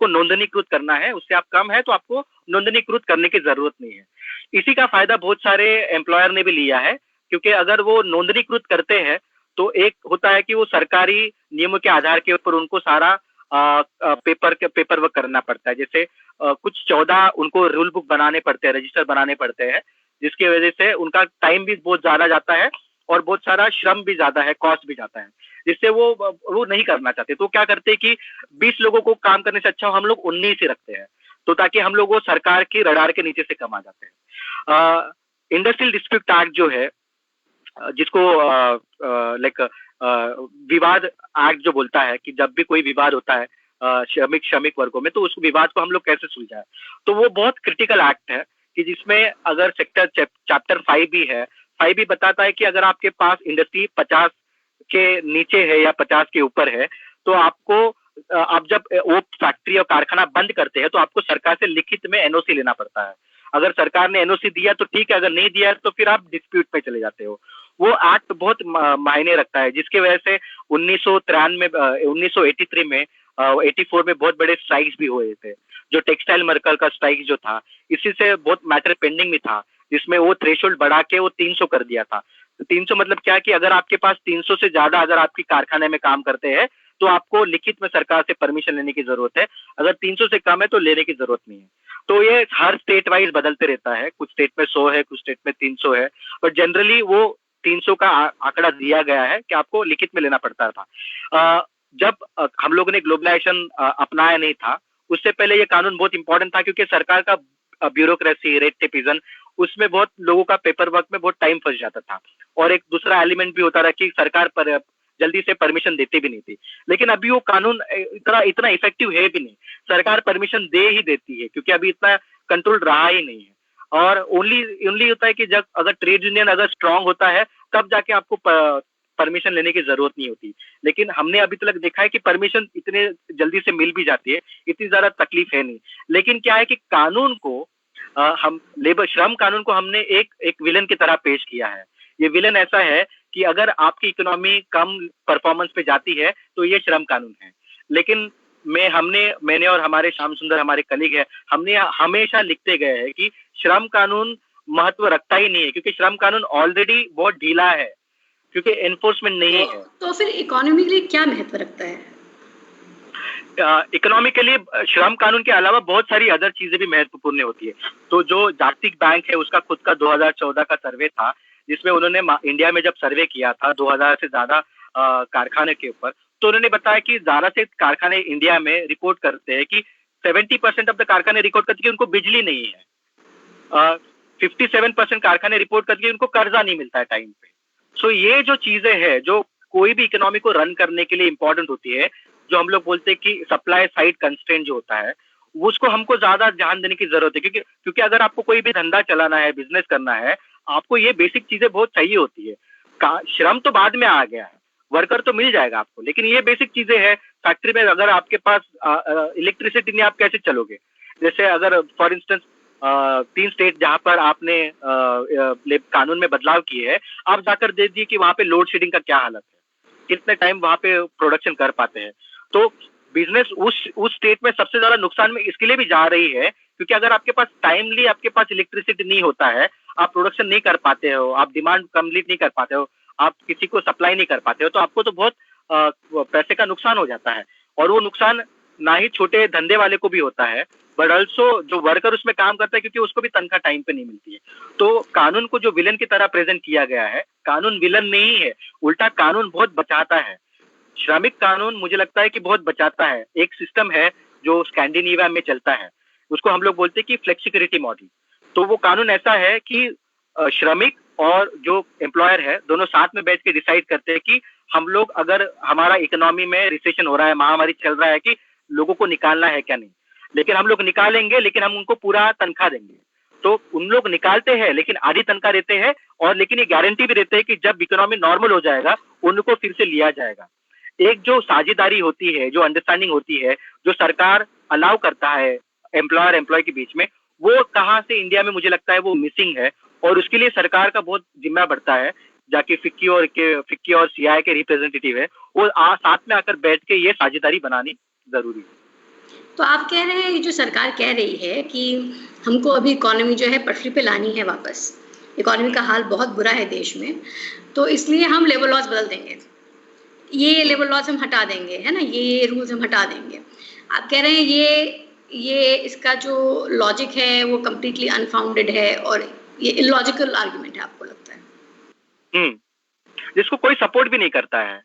नोंदनीकृत करना है। उससे आप कम है तो आपको नोंदनीकृत करने की जरूरत नहीं है। इसी का फायदा बहुत सारे एम्प्लॉयर ने भी लिया है, क्योंकि अगर वो नोंदनीकृत करते हैं तो एक होता है कि वो सरकारी नियमों के आधार के ऊपर उनको सारा पेपर वर्क करना पड़ता है। जैसे कुछ 14 उनको रूल बुक बनाने पड़ते हैं, रजिस्टर बनाने पड़ते हैं, जिसकी वजह से उनका टाइम भी बहुत ज्यादा जाता है और बहुत सारा श्रम भी ज्यादा है, कॉस्ट भी जाता है, जिससे वो नहीं करना चाहते। तो क्या करते हैं कि 20 लोगों को काम करने से अच्छा हम लोग 19 ही रखते हैं, तो ताकि हम लोग वो सरकार की रडार के नीचे से कमा जाते हैं। इंडस्ट्रियल डिस्प्यूट एक्ट जो है, जिसको लाइक विवाद एक्ट जो बोलता है कि जब भी कोई विवाद होता है श्रमिक वर्गों में, तो उस विवाद को हम लोग कैसे सुलझाएं, तो वो बहुत क्रिटिकल एक्ट है कि जिसमें अगर चैप्टर 5 भी है, 5 भी बताता है कि अगर आपके पास इंडस्ट्री 50 के नीचे है या 50 के ऊपर है, तो आप जब वो फैक्ट्री और कारखाना बंद करते हैं तो आपको सरकार से लिखित में एनओसी लेना पड़ता है। अगर सरकार ने एनओसी दिया तो ठीक है, अगर नहीं दिया तो फिर आप डिस्प्यूट पे चले जाते हो। वो एक्ट बहुत मायने रखता है, जिसकी वजह से 1983 में 84 में बहुत बड़े स्ट्राइक्स भी हुए थे। जो टेक्सटाइल वर्कर का स्ट्राइक जो था, इसी से बहुत मैटर पेंडिंग में था, जिसमें वो थ्रेशोल्ड बढ़ा के वो 300 कर दिया था। तो 300 मतलब क्या कि अगर आपके पास 300 से ज्यादा अगर आपकी कारखाने में काम करते हैं तो आपको लिखित में सरकार से परमिशन लेने की जरूरत है। अगर 300 से कम है तो लेने की जरूरत नहीं है। तो ये हर स्टेट वाइज बदलते रहता है, कुछ स्टेट में 100 है, कुछ स्टेट में 300 है, पर जनरली वो 300 का आंकड़ा दिया गया है कि आपको लिखित में लेना पड़ता था। जब हम लोगों ने ग्लोबलाइजेशन अपनाया नहीं था, उससे पहले ये कानून बहुत इंपॉर्टेंट था, क्योंकि सरकार का ब्यूरोक्रेसी, रेड टेपिज्म, उसमें बहुत लोगों का पेपर वर्क में बहुत टाइम फंस जाता था। और एक दूसरा एलिमेंट भी होता था कि सरकार पर जल्दी से परमिशन देती भी नहीं थी। लेकिन अभी वो कानून इतना इफेक्टिव है भी नहीं, सरकार परमिशन दे ही देती है, क्योंकि अभी इतना कंट्रोल रहा ही नहीं है। और ओनली होता है कि जब अगर ट्रेड यूनियन अगर स्ट्रांग होता है तब जाके आपको परमिशन लेने की जरूरत नहीं होती। लेकिन हमने अभी तक देखा है कि परमिशन इतने जल्दी से मिल भी जाती है, इतनी ज्यादा तकलीफ है नहीं। लेकिन क्या है कि कानून को हम लेबर श्रम कानून को हमने एक विलन की तरह पेश किया है। ये विलन ऐसा है कि अगर आपकी इकोनॉमी कम परफॉर्मेंस पे जाती है तो ये श्रम कानून है। लेकिन मैंने और हमारे श्याम सुंदर हमारे कलीग है, हमने हमेशा लिखते गए हैं कि श्रम कानून महत्व रखता ही नहीं है, क्योंकि श्रम कानून ऑलरेडी बहुत ढीला है, क्योंकि एनफोर्समेंट नहीं है। तो फिर इकोनॉमी के लिए क्या महत्व रखता है? इकोनॉमी के लिए श्रम कानून के अलावा बहुत सारी अदर चीजें भी महत्वपूर्ण होती है। तो जो जागतिक बैंक है उसका खुद का 2014 का सर्वे था, जिसमें उन्होंने इंडिया में जब सर्वे किया था 2000 से ज्यादा कारखाने के ऊपर, तो उन्होंने बताया कि ज्यादा से कारखाने इंडिया में रिपोर्ट करते हैं कि 70% ऑफ द कारखाने रिपोर्ट करते हैं कि उनको बिजली नहीं है। 57% कारखाने रिपोर्ट करते हैं उनको कर्जा नहीं मिलता है टाइम पे। सो ये जो चीजें हैं जो कोई भी इकोनॉमी को रन करने के लिए इंपॉर्टेंट होती है, जो हम लोग बोलते हैं कि सप्लाई साइड कंस्ट्रेंट जो होता है, उसको हमको ज्यादा ध्यान देने की जरूरत है। क्योंकि अगर आपको कोई भी धंधा चलाना है, बिजनेस करना है, आपको ये बेसिक चीजें बहुत चाहिए होती है। श्रम तो बाद में आ गया है, वर्कर तो मिल जाएगा आपको, लेकिन ये बेसिक चीजें हैं। फैक्ट्री में अगर आपके पास इलेक्ट्रिसिटी नहीं, आप कैसे चलोगे? जैसे अगर फॉर इंस्टेंस 3 स्टेट जहां पर आपने कानून में बदलाव किए हैं, आप जाकर देख दिए कि वहां पे लोड शेडिंग का क्या हालत है, कितने टाइम वहां पे प्रोडक्शन कर पाते हैं। तो बिजनेस उस स्टेट में सबसे ज्यादा नुकसान में इसके लिए भी जा रही है, क्योंकि अगर आपके पास टाइमली आपके पास इलेक्ट्रिसिटी नहीं होता है, आप प्रोडक्शन नहीं कर पाते हो, आप डिमांड कंप्लीट नहीं कर पाते हो, आप किसी को सप्लाई नहीं कर पाते हो, तो आपको तो बहुत पैसे का नुकसान हो जाता है। और वो नुकसान ना ही छोटे धंधे वाले को भी होता है, बट ऑल्सो जो वर्कर उसमें काम करता है, क्योंकि उसको भी तनख्वाह टाइम पे नहीं मिलती है। तो कानून को जो विलन की तरह प्रेजेंट किया गया है, कानून विलन नहीं है, उल्टा कानून बहुत बचाता है। श्रमिक कानून मुझे लगता है कि बहुत बचाता है। एक सिस्टम है जो स्कैंडिनेविया में चलता है, उसको हम लोग बोलते हैं कि फ्लेक्सिक्युरिटी मॉडल। तो वो कानून ऐसा है कि श्रमिक और जो एम्प्लॉयर है दोनों साथ में बैठ के डिसाइड करते हैं कि हम लोग, अगर हमारा इकोनॉमी में रिसेशन हो रहा है, महामारी चल रहा है, कि लोगों को निकालना है क्या नहीं, लेकिन हम लोग निकालेंगे, लेकिन हम उनको पूरा तनख्वाह देंगे। तो उन लोग निकालते हैं लेकिन आधी तनख्वाह देते हैं, और लेकिन ये गारंटी भी देते हैं कि जब इकोनॉमी नॉर्मल हो जाएगा उनको फिर से लिया जाएगा। एक जो साझेदारी होती है, जो अंडरस्टैंडिंग होती है, जो सरकार अलाउ करता है एम्प्लॉयर एम्प्लॉय के बीच में, वो कहाँ से इंडिया में मुझे लगता है वो मिसिंग है। और उसके लिए सरकार का बहुत जिम्मा बढ़ता है, जाके फिक्की और सीआई के रिप्रेजेंटेटिव है, वो साथ में आकर बैठ के ये साझेदारी बनानी जरूरी है। तो आप कह रहे हैं, जो सरकार कह रही है कि हमको अभी इकोनॉमी जो है पटरी पे लानी है वापस, इकोनॉमी का हाल बहुत बुरा है देश में, तो इसलिए हम लेबर लॉज बदल देंगे, ये लेबर लॉज हम हटा देंगे, है ना, ये रूल्स हम हटा देंगे। आप कह रहे हैं ये इसका जो लॉजिक है वो कम्प्लीटली अनफाउंडेड है और ये इलॉजिकल आर्गुमेंट है, आपको लगता है? जिसको कोई सपोर्ट भी नहीं करता है।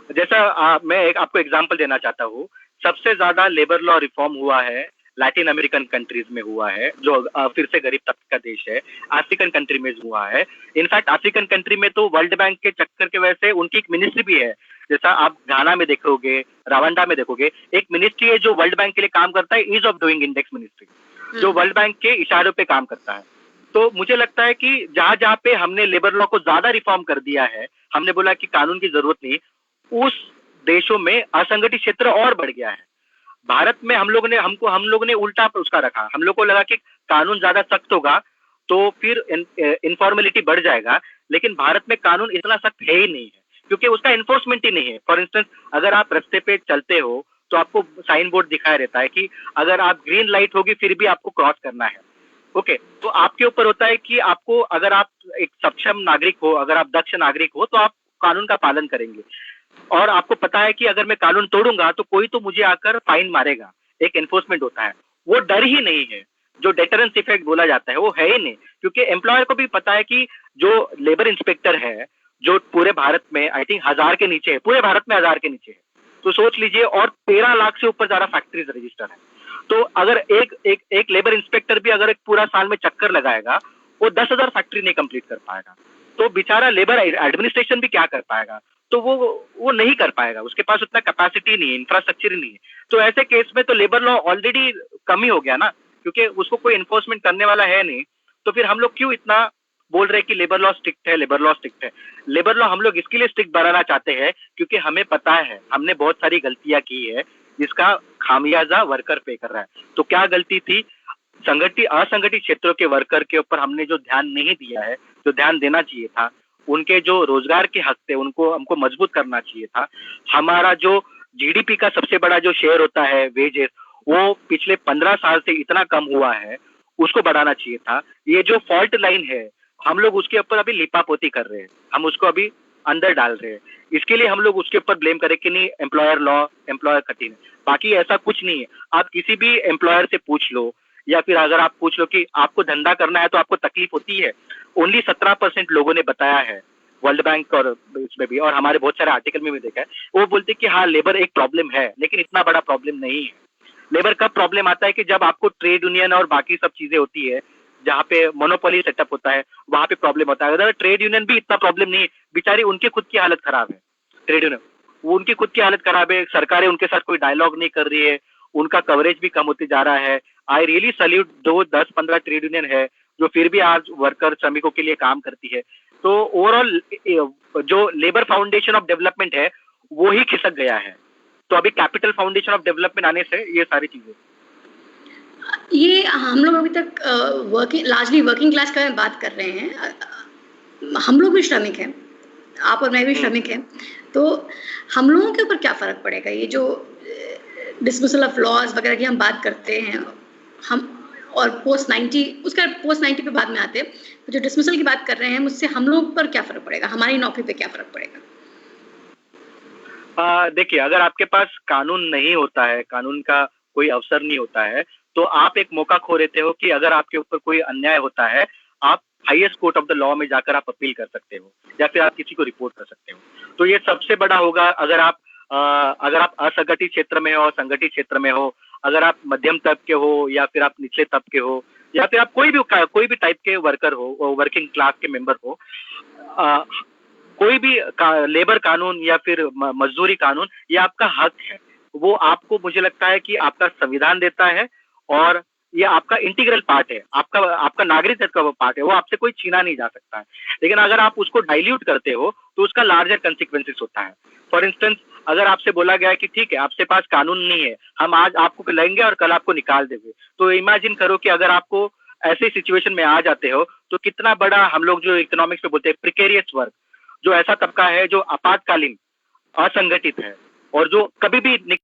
जैसा मैं आपको एग्जांपल देना चाहता हूँ, सबसे ज्यादा लेबर लॉ रिफॉर्म हुआ है लैटिन अमेरिकन कंट्रीज में हुआ है, जो फिर से गरीब तबके का देश है। अफ्रीकन कंट्री में हुआ है। इनफैक्ट अफ्रीकन कंट्री में तो वर्ल्ड बैंक के चक्कर के वजह से उनकी एक मिनिस्ट्री भी है। जैसा आप घाना में देखोगे, रवांडा में देखोगे, एक मिनिस्ट्री है जो वर्ल्ड बैंक के लिए काम करता है, ease of doing index ministry, जो वर्ल्ड बैंक के इशारों पे काम करता है। तो मुझे लगता है कि जहां जहां पे हमने लेबर लॉ को ज्यादा रिफॉर्म कर दिया है, हमने बोला कि कानून की जरूरत नहीं, उस देशों में असंगठित क्षेत्र और बढ़ गया है। भारत में हम लोगों ने उल्टा उसका रखा। हम लोग को लगा कि कानून ज्यादा सख्त होगा तो फिर इनफॉर्मेलिटी बढ़ जाएगा, लेकिन भारत में कानून इतना सख्त है ही नहीं है, क्योंकि उसका एनफोर्समेंट ही नहीं है। फॉर इंस्टेंस, अगर आप रास्ते पे चलते हो तो आपको साइन बोर्ड दिखाया रहता है कि अगर आप ग्रीन लाइट होगी फिर भी आपको क्रॉस करना है। ओके, तो आपके ऊपर होता है कि आपको, अगर आप एक सक्षम नागरिक हो, अगर आप दक्ष नागरिक हो, तो आप कानून का पालन करेंगे। और आपको पता है कि अगर मैं कानून तोड़ूंगा तो कोई तो मुझे आकर फाइन मारेगा, एक एनफोर्समेंट होता है। वो डर ही नहीं है, जो डेटरेंस इफेक्ट बोला जाता है वो है ही नहीं, क्योंकि एम्प्लॉयर को भी पता है कि जो लेबर इंस्पेक्टर है, जो पूरे भारत में आई थिंक 1000 के नीचे है, पूरे भारत में 1000 के नीचे है, तो सोच लीजिए, और 13 लाख से ऊपर ज्यादा फैक्ट्रीज रजिस्टर है। तो अगर एक लेबर इंस्पेक्टर भी अगर एक पूरा साल में चक्कर लगाएगा, वो 10,000 फैक्ट्री नहीं कंप्लीट कर पाएगा। तो बेचारा लेबर एडमिनिस्ट्रेशन भी क्या कर पाएगा? तो वो नहीं कर पाएगा, उसके पास उतना कैपेसिटी नहीं है, इंफ्रास्ट्रक्चर ही नहीं है। तो ऐसे केस में तो लेबर लॉ ऑलरेडी कम ही हो गया ना, क्योंकि उसको कोई एनफोर्समेंट करने वाला है नहीं। तो फिर हम लोग क्यों इतना बोल रहे हैं कि लेबर लॉ स्ट्रिक्ट है, लेबर लॉ स्ट्रिक्ट है? लेबर लॉ हम लोग इसके लिए स्ट्रिक्ट बनाना चाहते हैं क्योंकि हमें पता है हमने बहुत सारी गलतियां की है, जिसका खामियाजा वर्कर पे कर रहा है। तो क्या गलती थी? असंगठित क्षेत्रों के वर्कर के ऊपर हमने जो ध्यान नहीं दिया है, जो ध्यान देना चाहिए था, उनके जो रोजगार के हक थे उनको हमको मजबूत करना चाहिए था। हमारा जो जीडीपी का सबसे बड़ा जो शेयर होता है वेजेस, वो पिछले 15 साल से इतना कम हुआ है, उसको बढ़ाना चाहिए था। ये जो फॉल्ट लाइन है, हम लोग उसके ऊपर अभी लिपापोती कर रहे हैं, हम उसको अभी अंदर डाल रहे हैं। इसके लिए हम लोग उसके ऊपर ब्लेम करें कि नहीं एम्प्लॉयर लॉ, एम्प्लॉयर कठिन है। बाकी ऐसा कुछ नहीं है। आप किसी भी एम्प्लॉयर से पूछ लो, या फिर अगर आप पूछ लो कि आपको धंधा करना है तो आपको तकलीफ होती है, ओनली 17% लोगों ने बताया है, वर्ल्ड बैंक और इसमें भी, और हमारे बहुत सारे आर्टिकल में भी देखा है, वो बोलते कि हाँ लेबर एक प्रॉब्लम है, लेकिन इतना बड़ा प्रॉब्लम नहीं है। लेबर कब प्रॉब्लम आता है कि जब आपको ट्रेड यूनियन और बाकी सब चीजें होती है, जहाँ पे मोनोपोली सेटअप होता है, वहां पे प्रॉब्लम होता है। अगर ट्रेड यूनियन भी इतना प्रॉब्लम नहीं है, बेचारी उनकी खुद की हालत खराब है, ट्रेड यूनियन वो उनकी खुद की हालत खराब है, सरकारें उनके साथ कोई डायलॉग नहीं कर रही है, उनका कवरेज भी कम होते जा रहा है। I really salute 10-15 trade union है जो फिर भी आज वर्कर श्रमिकों के लिए काम करती है। तो ओवरऑल जो लेबर फाउंडेशन ऑफ डेवलपमेंट है वो ही खिसक गया है। तो अभी कैपिटल फाउंडेशन ऑफ डेवलपमेंट आने से ये सारी चीजें, ये हम लोग अभी तक लार्जली वर्किंग क्लास का बात कर रहे हैं। हम लोग भी श्रमिक हैं, आप और मैं भी श्रमिक हैं, तो हम लोगों के ऊपर क्या फर्क पड़ेगा? ये जो डिसमिसल ऑफ लॉज वगैरह की हम बात करते हैं, हम और पोस्ट 90 पे बाद में आते हैं, तो जो डिसमिसल की बात कर रहे हैं, मुझसे हम लोग पर क्या फर्क पड़ेगा? हमारी नौकरी पे क्या फर्क पड़ेगा? देखिए, अगर आपके पास कानून नहीं होता है, कानून का कोई अवसर नहीं होता है, तो आप एक मौका खो देते हो कि अगर आपके ऊपर कोई अन्याय होता है, आप highest court of the law में जाकर आप अपील कर सकते हो या फिर आप किसी को रिपोर्ट कर सकते हो। तो ये सबसे बड़ा होगा अगर आप असंगठित क्षेत्र में हो और संगठित क्षेत्र में हो, अगर आप मध्यम तबके हो या फिर आप निचले तबके हो या फिर आप कोई भी टाइप के वर्कर हो, वर्किंग क्लास के मेंबर हो, अ, कोई भी लेबर कानून या फिर मजदूरी कानून, ये आपका हक है। वो आपको, मुझे लगता है कि आपका संविधान देता है और ये आपका इंटीग्रल पार्ट है, आपका आपका नागरिकता का वो पार्ट है, वो आपसे कोई छीना नहीं जा सकता है। लेकिन अगर आप उसको डाइल्यूट करते हो तो उसका लार्जर कंसिक्वेंसेस होता है। फॉर इंस्टेंस, अगर आपसे बोला गया है कि ठीक है, आपके पास कानून नहीं है, हम आज आपको लेंगे और कल आपको निकाल देंगे, तो इमेजिन करो कि अगर आपको ऐसे सिचुएशन में आ जाते हो तो कितना बड़ा, हम लोग जो इकोनॉमिक्स में बोलते हैं प्रिकेरियस वर्क, जो ऐसा तबका है जो आपातकालीन असंगठित है और जो कभी भी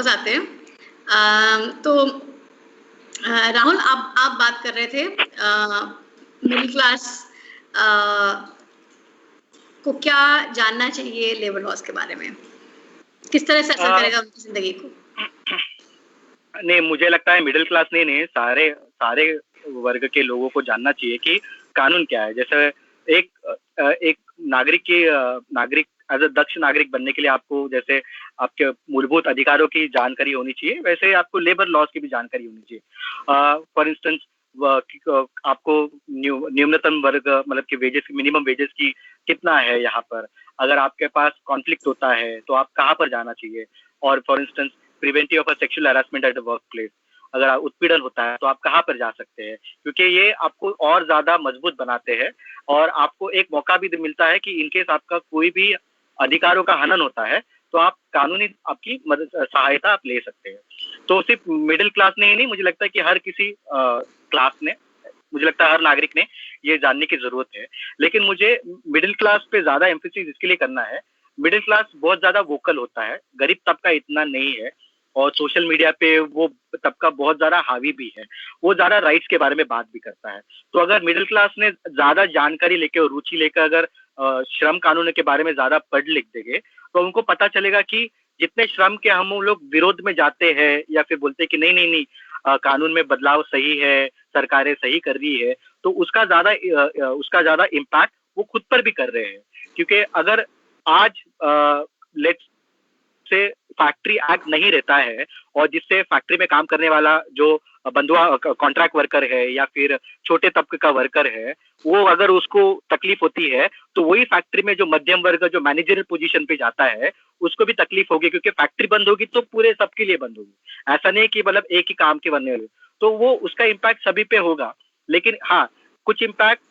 वापस आते हैं। तो राहुल, आप बात कर रहे थे मिडिल क्लास को क्या जानना चाहिए लेबर लॉस के बारे में, किस तरह से असर करेगा उनकी जिंदगी को? नहीं, मुझे लगता है मिडिल क्लास नहीं, सारे वर्ग के लोगों को जानना चाहिए कि कानून क्या है। जैसे एक नागरिक एज अ दक्ष नागरिक बनने के लिए आपको जैसे आपके मूलभूत अधिकारों की जानकारी होनी चाहिए, वैसे आपको लेबर लॉज की भी जानकारी होनी चाहिए। फॉर इंस्टेंस आपको न्यूनतम वर्ग मतलब कि वेजेस, मिनिमम वेजेस की कितना है यहाँ पर, अगर आपके पास कॉन्फ्लिक्ट होता है तो आप कहाँ पर जाना चाहिए। और for instance preventive of sexual harassment at the work place, अगर उत्पीड़न होता है तो आप कहाँ पर जा सकते हैं, क्योंकि ये आपको और ज्यादा मजबूत बनाते हैं और आपको एक मौका भी मिलता है कि इनकेस आपका कोई भी अधिकारों का हनन होता है तो आप कानूनी आपकी मदद सहायता आप ले सकते हैं। तो सिर्फ मिडिल क्लास ने ही नहीं, मुझे लगता है कि हर किसी क्लास ने, मुझे लगता है हर नागरिक ने ये जानने की जरूरत है। लेकिन मुझे मिडिल क्लास पे ज्यादा एम्फेसिस इसके लिए करना है, मिडिल क्लास बहुत ज्यादा वोकल होता है, गरीब तबका इतना नहीं है और सोशल मीडिया पे वो तबका बहुत ज्यादा हावी भी है, वो ज्यादा राइट्स के बारे में बात भी करता है। तो अगर मिडिल क्लास ने ज्यादा जानकारी लेके और रुचि लेकर अगर श्रम कानून के बारे में ज्यादा पढ़ लिख देंगे तो उनको पता चलेगा कि जितने श्रम के हम लोग विरोध में जाते हैं या फिर बोलते हैं कि नहीं कानून में बदलाव सही है, सरकारें सही कर रही है, तो उसका ज्यादा इम्पैक्ट वो खुद पर भी कर रहे हैं। क्योंकि अगर आज लेट्स से फैक्ट्री एक्ट नहीं रहता है और जिससे फैक्ट्री में काम करने वाला जो बंधुआ कॉन्ट्रैक्ट वर्कर है या फिर छोटे तबके का वर्कर है, वो अगर उसको तकलीफ होती है तो वही फैक्ट्री में जो मध्यम वर्ग जो मैनेजरियल पोजीशन पे जाता है उसको भी तकलीफ होगी, क्योंकि फैक्ट्री बंद होगी तो पूरे सबके लिए बंद होगी। ऐसा नहीं कि मतलब एक ही काम के बनने वाले, तो वो उसका इम्पैक्ट सभी पे होगा। लेकिन हाँ, कुछ इम्पैक्ट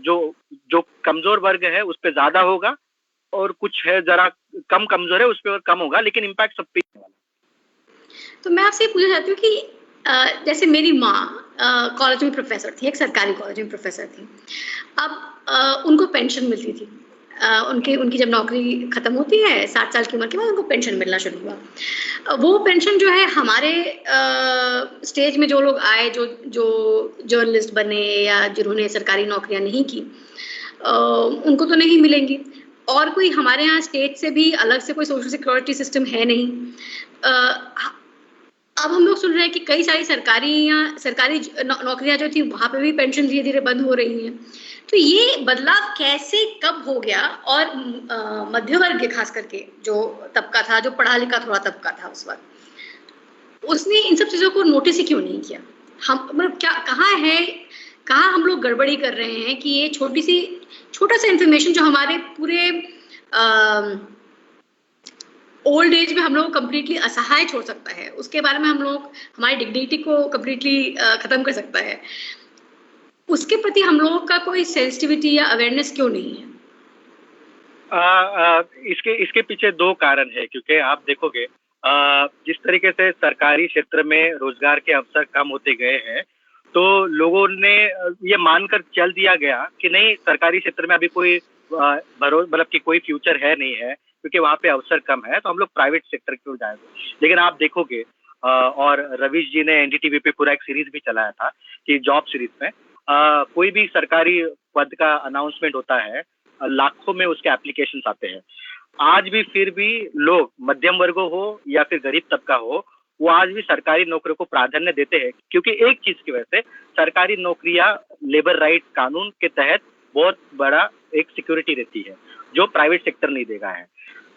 जो कमजोर वर्ग है उस पर ज्यादा होगा और कुछ है जरा कम कमजोर है उस पर कम होगा, लेकिन इम्पैक्ट सब पे वाला। तो मैं आपसे पूछना चाहती हूँ कि जैसे मेरी माँ कॉलेज में प्रोफेसर थी, एक सरकारी कॉलेज में प्रोफेसर थी। अब उनको पेंशन मिलती थी, उनकी जब नौकरी खत्म होती है 60 साल की उम्र के बाद उनको पेंशन मिलना शुरू हुआ। वो पेंशन जो है हमारे स्टेज में जो लोग आए, जो जर्नलिस्ट बने या जिन्होंने सरकारी नौकरियां नहीं की, उनको तो नहीं मिलेंगी। और कोई हमारे यहाँ स्टेट से भी अलग से कोई सोशल सिक्योरिटी सिस्टम है नहीं। अब हम लोग सुन रहे हैं कि कई सारी सरकारी नौकरियां जो थी वहां पे भी पेंशन धीरे धीरे बंद हो रही हैं। तो ये बदलाव कैसे कब हो गया? और मध्य वर्ग खास करके जो तबका था, जो पढ़ा लिखा थोड़ा तबका था उस वक्त, उसने इन सब चीजों को नोटिस ही क्यों नहीं किया? हम मतलब कहाँ हम लोग गड़बड़ी कर रहे हैं कि ये छोटा सा इंफॉर्मेशन जो हमारे पूरे ओल्ड एज में हम लोग कम्प्लीटली असहाय छोड़ सकता है, उसके बारे में हम लोग हमारी डिग्निटी को कम्प्लीटली खत्म कर सकता है, उसके प्रति हम लोगों का कोई सेंसिटिविटी या अवेयरनेस क्यों नहीं है? इसके पीछे दो कारण है। क्योंकि आप देखोगे जिस तरीके से सरकारी क्षेत्र में रोजगार के अवसर कम होते गए हैं तो लोगों ने ये मानकर चल दिया गया कि नहीं, सरकारी क्षेत्र में अभी कोई मतलब कि कोई फ्यूचर है नहीं है क्योंकि वहाँ पे अवसर कम है, तो हम लोग प्राइवेट सेक्टर की ओर जाएंगे। लेकिन आप देखोगे और रवीश जी ने एनडीटीवी पे पूरा एक सीरीज भी चलाया था कि जॉब सीरीज में कोई भी सरकारी पद का अनाउंसमेंट होता है, लाखों में उसके एप्लीकेशंस आते हैं। आज भी फिर भी लोग, मध्यम वर्ग हो या फिर गरीब तबका हो, वो आज भी सरकारी नौकरियों को प्राधान्य देते हैं, क्योंकि एक चीज की वजह से सरकारी नौकरियां लेबर राइट कानून के तहत बहुत बड़ा एक सिक्योरिटी रहती है जो प्राइवेट सेक्टर नहीं देगा है।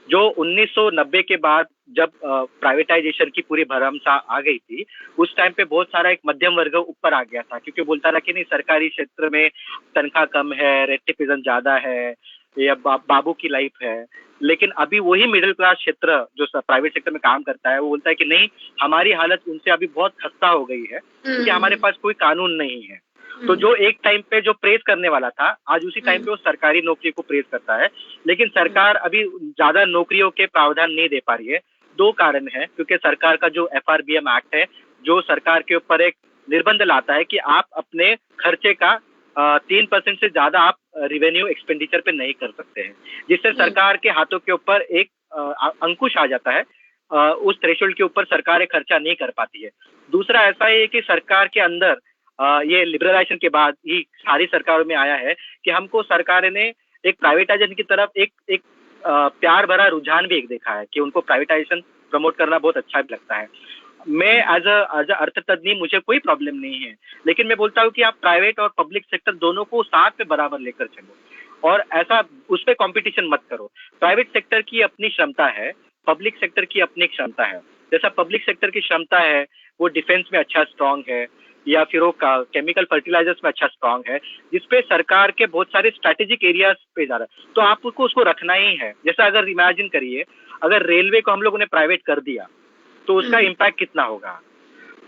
जो 1990 के बाद जब प्राइवेटाइजेशन की पूरी भरमसा आ गई थी, उस टाइम पे बहुत सारा एक मध्यम वर्ग ऊपर आ गया था, क्योंकि बोलता था कि नहीं, सरकारी क्षेत्र में तनख्वाह कम है, रेटिफिकेशन ज्यादा है या बाबू की लाइफ है। लेकिन अभी वही मिडिल क्लास क्षेत्र जो प्राइवेट सेक्टर में काम करता है वो बोलता है कि नहीं, हमारी हालत उनसे अभी बहुत खस्ता हो गई है क्योंकि हमारे पास कोई कानून नहीं है। तो जो एक टाइम पे जो प्रेज करने वाला था, आज उसी टाइम पे वो सरकारी नौकरी को प्रेज करता है। लेकिन सरकार अभी ज्यादा नौकरियों के प्रावधान नहीं दे पा रही है। दो कारण है, क्योंकि सरकार का जो FRBM एक्ट है जो सरकार के ऊपर एक निर्बंध लाता है कि आप अपने खर्चे का 3% से ज्यादा आप रेवेन्यू एक्सपेंडिचर पे नहीं कर सकते हैं, जिससे सरकार के हाथों के ऊपर एक अंकुश आ जाता है उस थ्रेशोल्ड के ऊपर सरकारें खर्चा नहीं कर पाती है। दूसरा ऐसा है कि सरकार के अंदर ये लिबरलाइजेशन के बाद ही सारी सरकारों में आया है कि हमको सरकार ने एक प्राइवेटाइजेशन की तरफ एक प्यार भरा रुझान भी एक देखा है कि उनको प्राइवेटाइजेशन प्रमोट करना बहुत अच्छा भी लगता है। मैं एज अ अर्थतज्ञ मुझे कोई प्रॉब्लम नहीं है, लेकिन मैं बोलता हूँ कि आप प्राइवेट और पब्लिक सेक्टर दोनों को साथ में बराबर लेकर चलो और ऐसा उस पर कॉम्पिटिशन मत करो। प्राइवेट सेक्टर की अपनी क्षमता है, पब्लिक सेक्टर की अपनी क्षमता है। जैसा पब्लिक सेक्टर की क्षमता है वो डिफेंस में अच्छा स्ट्रांग है या फिर वो केमिकल फर्टिलाइजर्स में अच्छा स्ट्रांग है, जिसपे सरकार के बहुत सारे स्ट्रेटेजिक एरियाज पे जा रहा है, तो आपको उसको रखना ही है। जैसा अगर इमेजिन करिए अगर रेलवे को हम लोगों ने प्राइवेट कर दिया तो उसका इम्पैक्ट कितना होगा,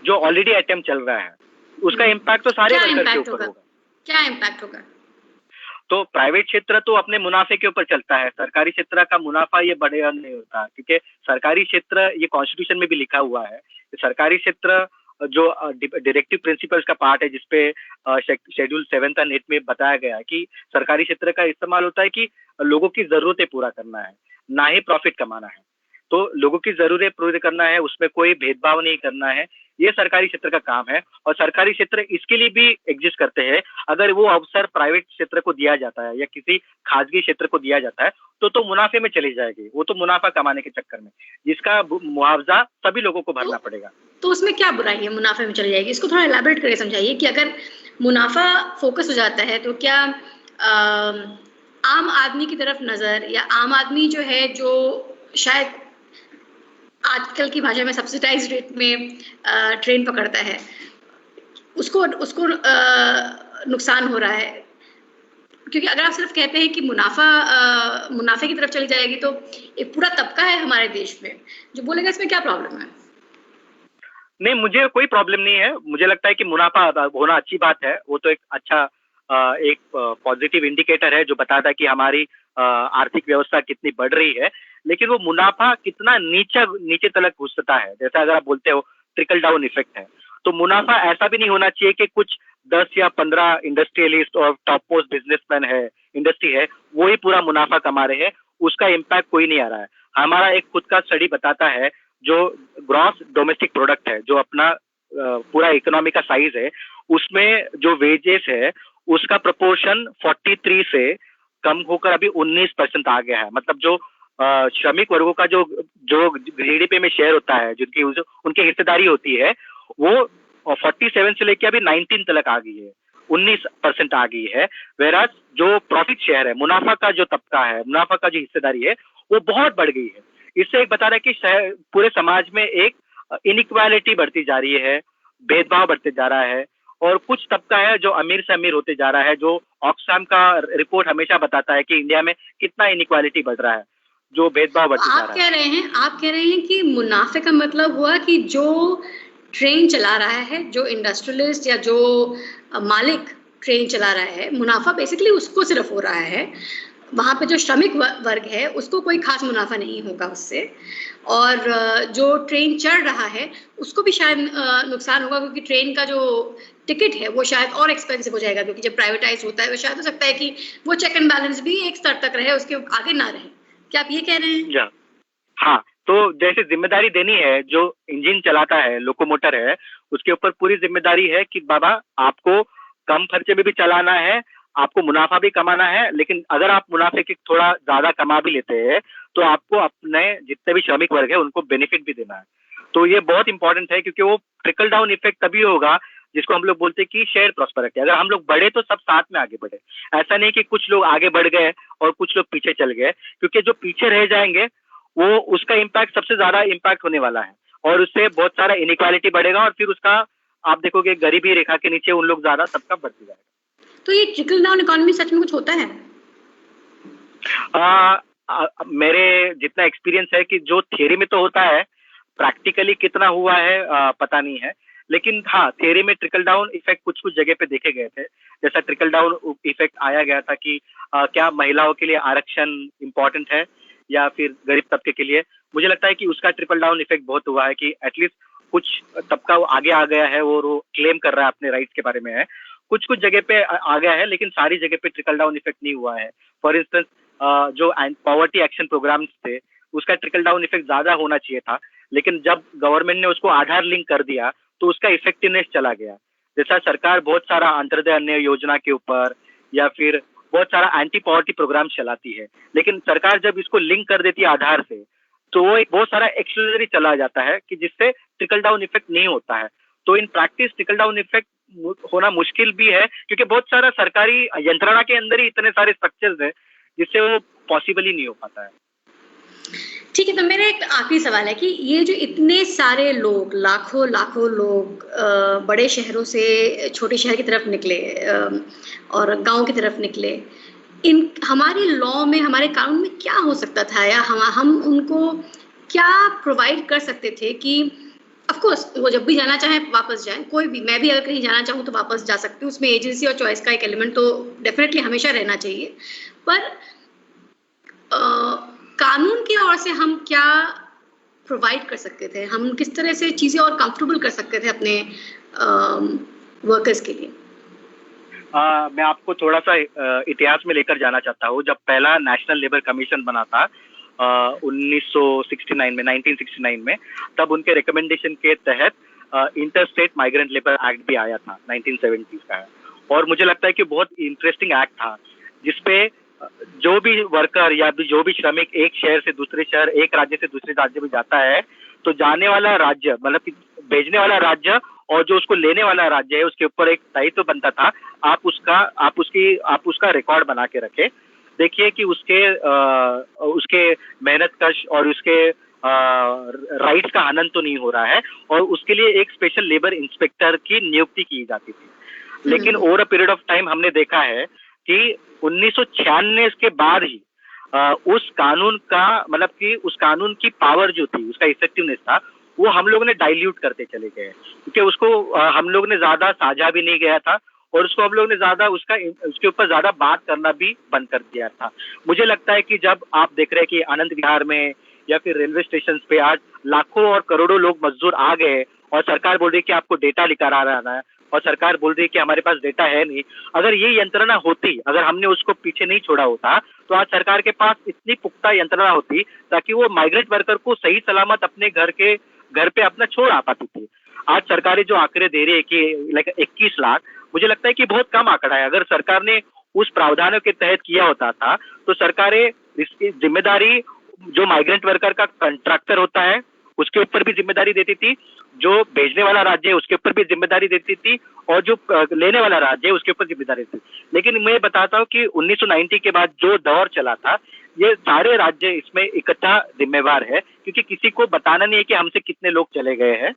जो ऑलरेडी अटेम्प्ट चल रहा है उसका इम्पैक्ट तो सारे वर्कर के ऊपर होगा। क्या इम्पैक्ट होगा? तो प्राइवेट क्षेत्र तो अपने मुनाफे के ऊपर चलता है, सरकारी क्षेत्र का मुनाफा ये बढ़ेगा नहीं होता, क्योंकि सरकारी क्षेत्र ये कॉन्स्टिट्यूशन में भी लिखा हुआ है। सरकारी क्षेत्र जो डायरेक्टिव प्रिंसिपल्स का पार्ट है जिसपे शेड्यूल 7 और 8 में बताया गया है कि सरकारी क्षेत्र का इस्तेमाल होता है कि लोगों की जरूरतें पूरा करना है, ना ही प्रॉफिट कमाना है। तो लोगों की जरूरतें पूरी करना है, उसमें कोई भेदभाव नहीं करना है, ये सरकारी क्षेत्र का काम है। और सरकारी क्षेत्र इसके लिए भी एग्जिस्ट करते हैं। अगर वो अवसर प्राइवेट क्षेत्र को दिया जाता है या किसी खासगी क्षेत्र को दिया जाता है तो मुनाफे में चली जाएगी, वो तो मुनाफा कमाने के चक्कर में, जिसका मुआवजा सभी लोगों को भरना पड़ेगा। तो उसमें क्या बुराई है, मुनाफे में चली जाएगी? इसको थोड़ा एलैबोरेट करके समझाइए कि अगर मुनाफा फोकस हो जाता है तो क्या आम आदमी की तरफ नजर, या आम आदमी जो है जो शायद आजकल की भाषा में सब्सिडाइज रेट में ट्रेन पकड़ता है, उसको उसको नुकसान हो रहा है? क्योंकि अगर आप सिर्फ कहते हैं कि मुनाफे की तरफ चली जाएगी तो एक पूरा तबका है हमारे देश में जो बोलेगा इसमें क्या प्रॉब्लम है। नहीं, मुझे कोई प्रॉब्लम नहीं है। मुझे लगता है कि मुनाफा होना अच्छी बात है, वो तो एक अच्छा एक पॉजिटिव इंडिकेटर है जो बताता है कि हमारी आर्थिक व्यवस्था कितनी बढ़ रही है। लेकिन वो मुनाफा कितना नीचे तलक घुसता है, जैसा अगर आप बोलते हो ट्रिकल डाउन इफेक्ट है, तो मुनाफा ऐसा भी नहीं होना चाहिए कि कुछ 10 या 15 इंडस्ट्रियलिस्ट और टॉप मोस्ट बिजनेसमैन है, इंडस्ट्री है, वो ही पूरा मुनाफा कमा रहे हैं, उसका इम्पैक्ट कोई नहीं आ रहा है। हमारा एक खुद का स्टडी बताता है, जो ग्रॉस डोमेस्टिक प्रोडक्ट है, जो अपना पूरा इकोनॉमी का साइज है, उसमें जो वेजेस है उसका प्रोपोर्शन 43 से कम होकर अभी 19% आ गया है। मतलब जो श्रमिक वर्गों का जो जीडीपी में शेयर होता है, जिनकी उनकी हिस्सेदारी होती है, वो 47 से लेकर अभी 19 तक आ गई है, 19% आ गई है। वेराज जो प्रॉफिट शेयर है, मुनाफा का जो तबका है, मुनाफा का जो हिस्सेदारी है, वो बहुत बढ़ गई है। इससे एक बता रहा है कि पूरे समाज में एक इनइक्वालिटी बढ़ती जा रही है, भेदभाव बढ़ते जा रहा है, और कुछ तबका है जो अमीर से अमीर होते जा रहा है। जो ऑक्सफैम का रिपोर्ट हमेशा बताता है कि इंडिया में कितना इनइक्वालिटी बढ़ रहा है, जो भेदभाव बढ़ते जा रहा है। आप कह रहे हैं कि मुनाफे का मतलब हुआ कि जो ट्रेन चला रहा है, जो इंडस्ट्रियलिस्ट या जो मालिक ट्रेन चला रहा है, मुनाफा बेसिकली उसको सिर्फ हो रहा है, वहाँ पे जो श्रमिक वर्ग है उसको कोई खास मुनाफा नहीं होगा उससे, और जो ट्रेन चल रहा है उसको भी शायद नुकसान होगा, क्योंकि ट्रेन का जो टिकट है वो शायद और एक्सपेंसिव हो जाएगा, क्योंकि जब प्राइवेटाइज होता है तो शायद हो सकता है कि वो चेक एंड बैलेंस भी एक स्तर तक रहे, उसके आगे ना रहे। क्या आप ये कह रहे हैं? हाँ, तो जैसे जिम्मेदारी देनी है, जो इंजन चलाता है, लोकोमोटर है, उसके ऊपर पूरी जिम्मेदारी है कि बाबा आपको कम खर्चे में भी चलाना है, आपको मुनाफा भी कमाना है, लेकिन अगर आप मुनाफे की थोड़ा ज्यादा कमा भी लेते हैं तो आपको अपने जितने भी श्रमिक वर्ग है उनको बेनिफिट भी देना है। तो ये बहुत इंपॉर्टेंट है, क्योंकि वो ट्रिकल डाउन इफेक्ट तभी होगा जिसको हम लोग बोलते हैं कि शेयर प्रॉस्पेरिटी। अगर हम लोग बढ़े तो सब साथ में आगे बढ़े, ऐसा नहीं कि कुछ लोग आगे बढ़ गए और कुछ लोग पीछे चल गए, क्योंकि जो पीछे रह जाएंगे वो उसका इम्पैक्ट सबसे ज्यादा इम्पैक्ट होने वाला है, और उससे बहुत सारा इनइक्वालिटी बढ़ेगा, और फिर उसका आप देखोगे गरीबी रेखा के नीचे उन लोग ज्यादा सबका बढ़ते जाएगा। तो ये ट्रिकल डाउन इकोनॉमी सच में कुछ होता है? मेरे जितना एक्सपीरियंस है कि जो थियरी में तो होता है, प्रैक्टिकली कितना हुआ है पता नहीं है, लेकिन हाँ, थियरी में ट्रिकल डाउन इफेक्ट कुछ जगह पे देखे गए थे। जैसा ट्रिकल डाउन इफेक्ट आया गया था कि क्या महिलाओं के लिए आरक्षण इम्पोर्टेंट है या फिर गरीब तबके के लिए। मुझे लगता है कि उसका ट्रिकल डाउन इफेक्ट बहुत हुआ है कि एटलीस्ट कुछ तबका वो आगे आ गया है, वो क्लेम कर रहा है अपने राइट्स के बारे में है। कुछ जगह पे आ गया है, लेकिन सारी जगह पे ट्रिकल डाउन इफेक्ट नहीं हुआ है। फॉर इंस्टेंस जो पॉवर्टी एक्शन प्रोग्राम्स थे उसका ट्रिकल डाउन इफेक्ट ज्यादा होना चाहिए था, लेकिन जब गवर्नमेंट ने उसको आधार लिंक कर दिया तो उसका इफेक्टिवनेस चला गया। जैसा सरकार बहुत सारा अंत्योदय अन्न योजना के ऊपर या फिर बहुत सारा एंटी पॉवर्टी प्रोग्राम चलाती है, लेकिन सरकार जब इसको लिंक कर देती है आधार से तो वो एक बहुत सारा एक्सक्लूजरी चला जाता है कि जिससे ट्रिकल डाउन इफेक्ट नहीं होता है। तो in practice trickle down effect होना मुश्किल भी है, क्योंकि बहुत सारा सरकारी यंत्रणा के अंदर ही इतने सारे स्ट्रक्चर्स है जिससे वो पॉसिबल ही नहीं हो पाता है। ठीक है, तो मेरा एक आखिरी सवाल है कि ये जो इतने सारे लोग, लाखों लाखों लोग बड़े शहरों से छोटे शहर की तरफ निकले और गांव की तरफ निकले, इन हमारे लॉ में, हमारे कानून में क्या हो सकता था, या हम उनको क्या प्रोवाइड कर सकते थे कि ऑफ कोर्स वो जब भी जाना चाहे वापस जाए, कोई भी, मैं भी अगर कहीं जाना चाहूँ तो वापस जा सकती हूँ, उसमें एजेंसी और चॉइस का एक एलिमेंट तो डेफिनेटली हमेशा रहना चाहिए, पर कानून की ओर से हम क्या प्रोवाइड कर सकते थे, हम किस तरह से चीजें और कंफर्टेबल कर सकते थे अपने वर्कर्स के लिए? मैं आपको थोड़ा सा इतिहास में लेकर जाना चाहता हूँ। जब पहला नेशनल लेबर कमीशन बना था 1969 में, तब उनके रिकमेंडेशन के तहत inter state migrant labour act भी आया था, 1970 का है। और मुझे लगता है कि बहुत इंटरेस्टिंग एक्ट था, जिसपे जो भी वर्कर या जो भी श्रमिक एक शहर से दूसरे शहर, एक राज्य से दूसरे राज्य में जाता है, तो जाने वाला राज्य, मतलब कि भेजने वाला राज्य और जो उसको लेने वाला राज्य है, उसके ऊपर एक दायित्व बनता था, आप उसका रिकॉर्ड बना के रखें। देखिए कि उसके मेहनत कश और उसके राइट्स का हनन तो नहीं हो रहा है, और उसके लिए एक स्पेशल लेबर इंस्पेक्टर की नियुक्ति की जाती थी। लेकिन over a period of time हमने देखा है कि 1996 के बाद ही उस कानून का, मतलब कि उस कानून की पावर जो थी, उसका इफेक्टिवनेस था, वो हम लोगों ने डाइल्यूट करते चले गए, क्योंकि उसको हम लोग ने ज्यादा साझा भी नहीं गया था, और उसको हम लोग ने ज्यादा उसके ऊपर ज्यादा बात करना भी बंद कर दिया था। मुझे लगता है कि जब आप देख रहे हैं कि आनंद विहार में या फिर रेलवे स्टेशन पे आज लाखों और करोड़ों लोग मजदूर आ गए, और सरकार बोल रही है कि आपको डेटा लेकर आ रहा है, और सरकार बोल रही है कि हमारे पास डेटा है नहीं। अगर ये यंत्रणा होती, अगर हमने उसको पीछे नहीं छोड़ा होता, तो आज सरकार के पास इतनी पुख्ता यंत्रणा होती ताकि वो माइग्रेंट वर्कर को सही सलामत अपने घर पे अपना छोड़ आ पाती थी। आज सरकारें जो आंकड़े दे रही है कि लाइक 21 लाख, मुझे लगता है कि बहुत कम आंकड़ा है। अगर सरकार ने उस प्रावधानों के तहत किया होता था, तो सरकारें इसकी जिम्मेदारी जो माइग्रेंट वर्कर का कंट्रैक्टर होता है उसके ऊपर भी जिम्मेदारी देती थी, जो भेजने वाला राज्य है उसके ऊपर भी जिम्मेदारी देती थी, और जो लेने वाला राज्य है उसके ऊपर जिम्मेदारी देती थी। लेकिन मैं बताता हूँ कि 1990 के बाद जो दौर चला था, ये सारे राज्य इसमें इकट्ठा जिम्मेवार है, क्योंकि किसी को बताना नहीं है कि हमसे कितने लोग चले गए हैं,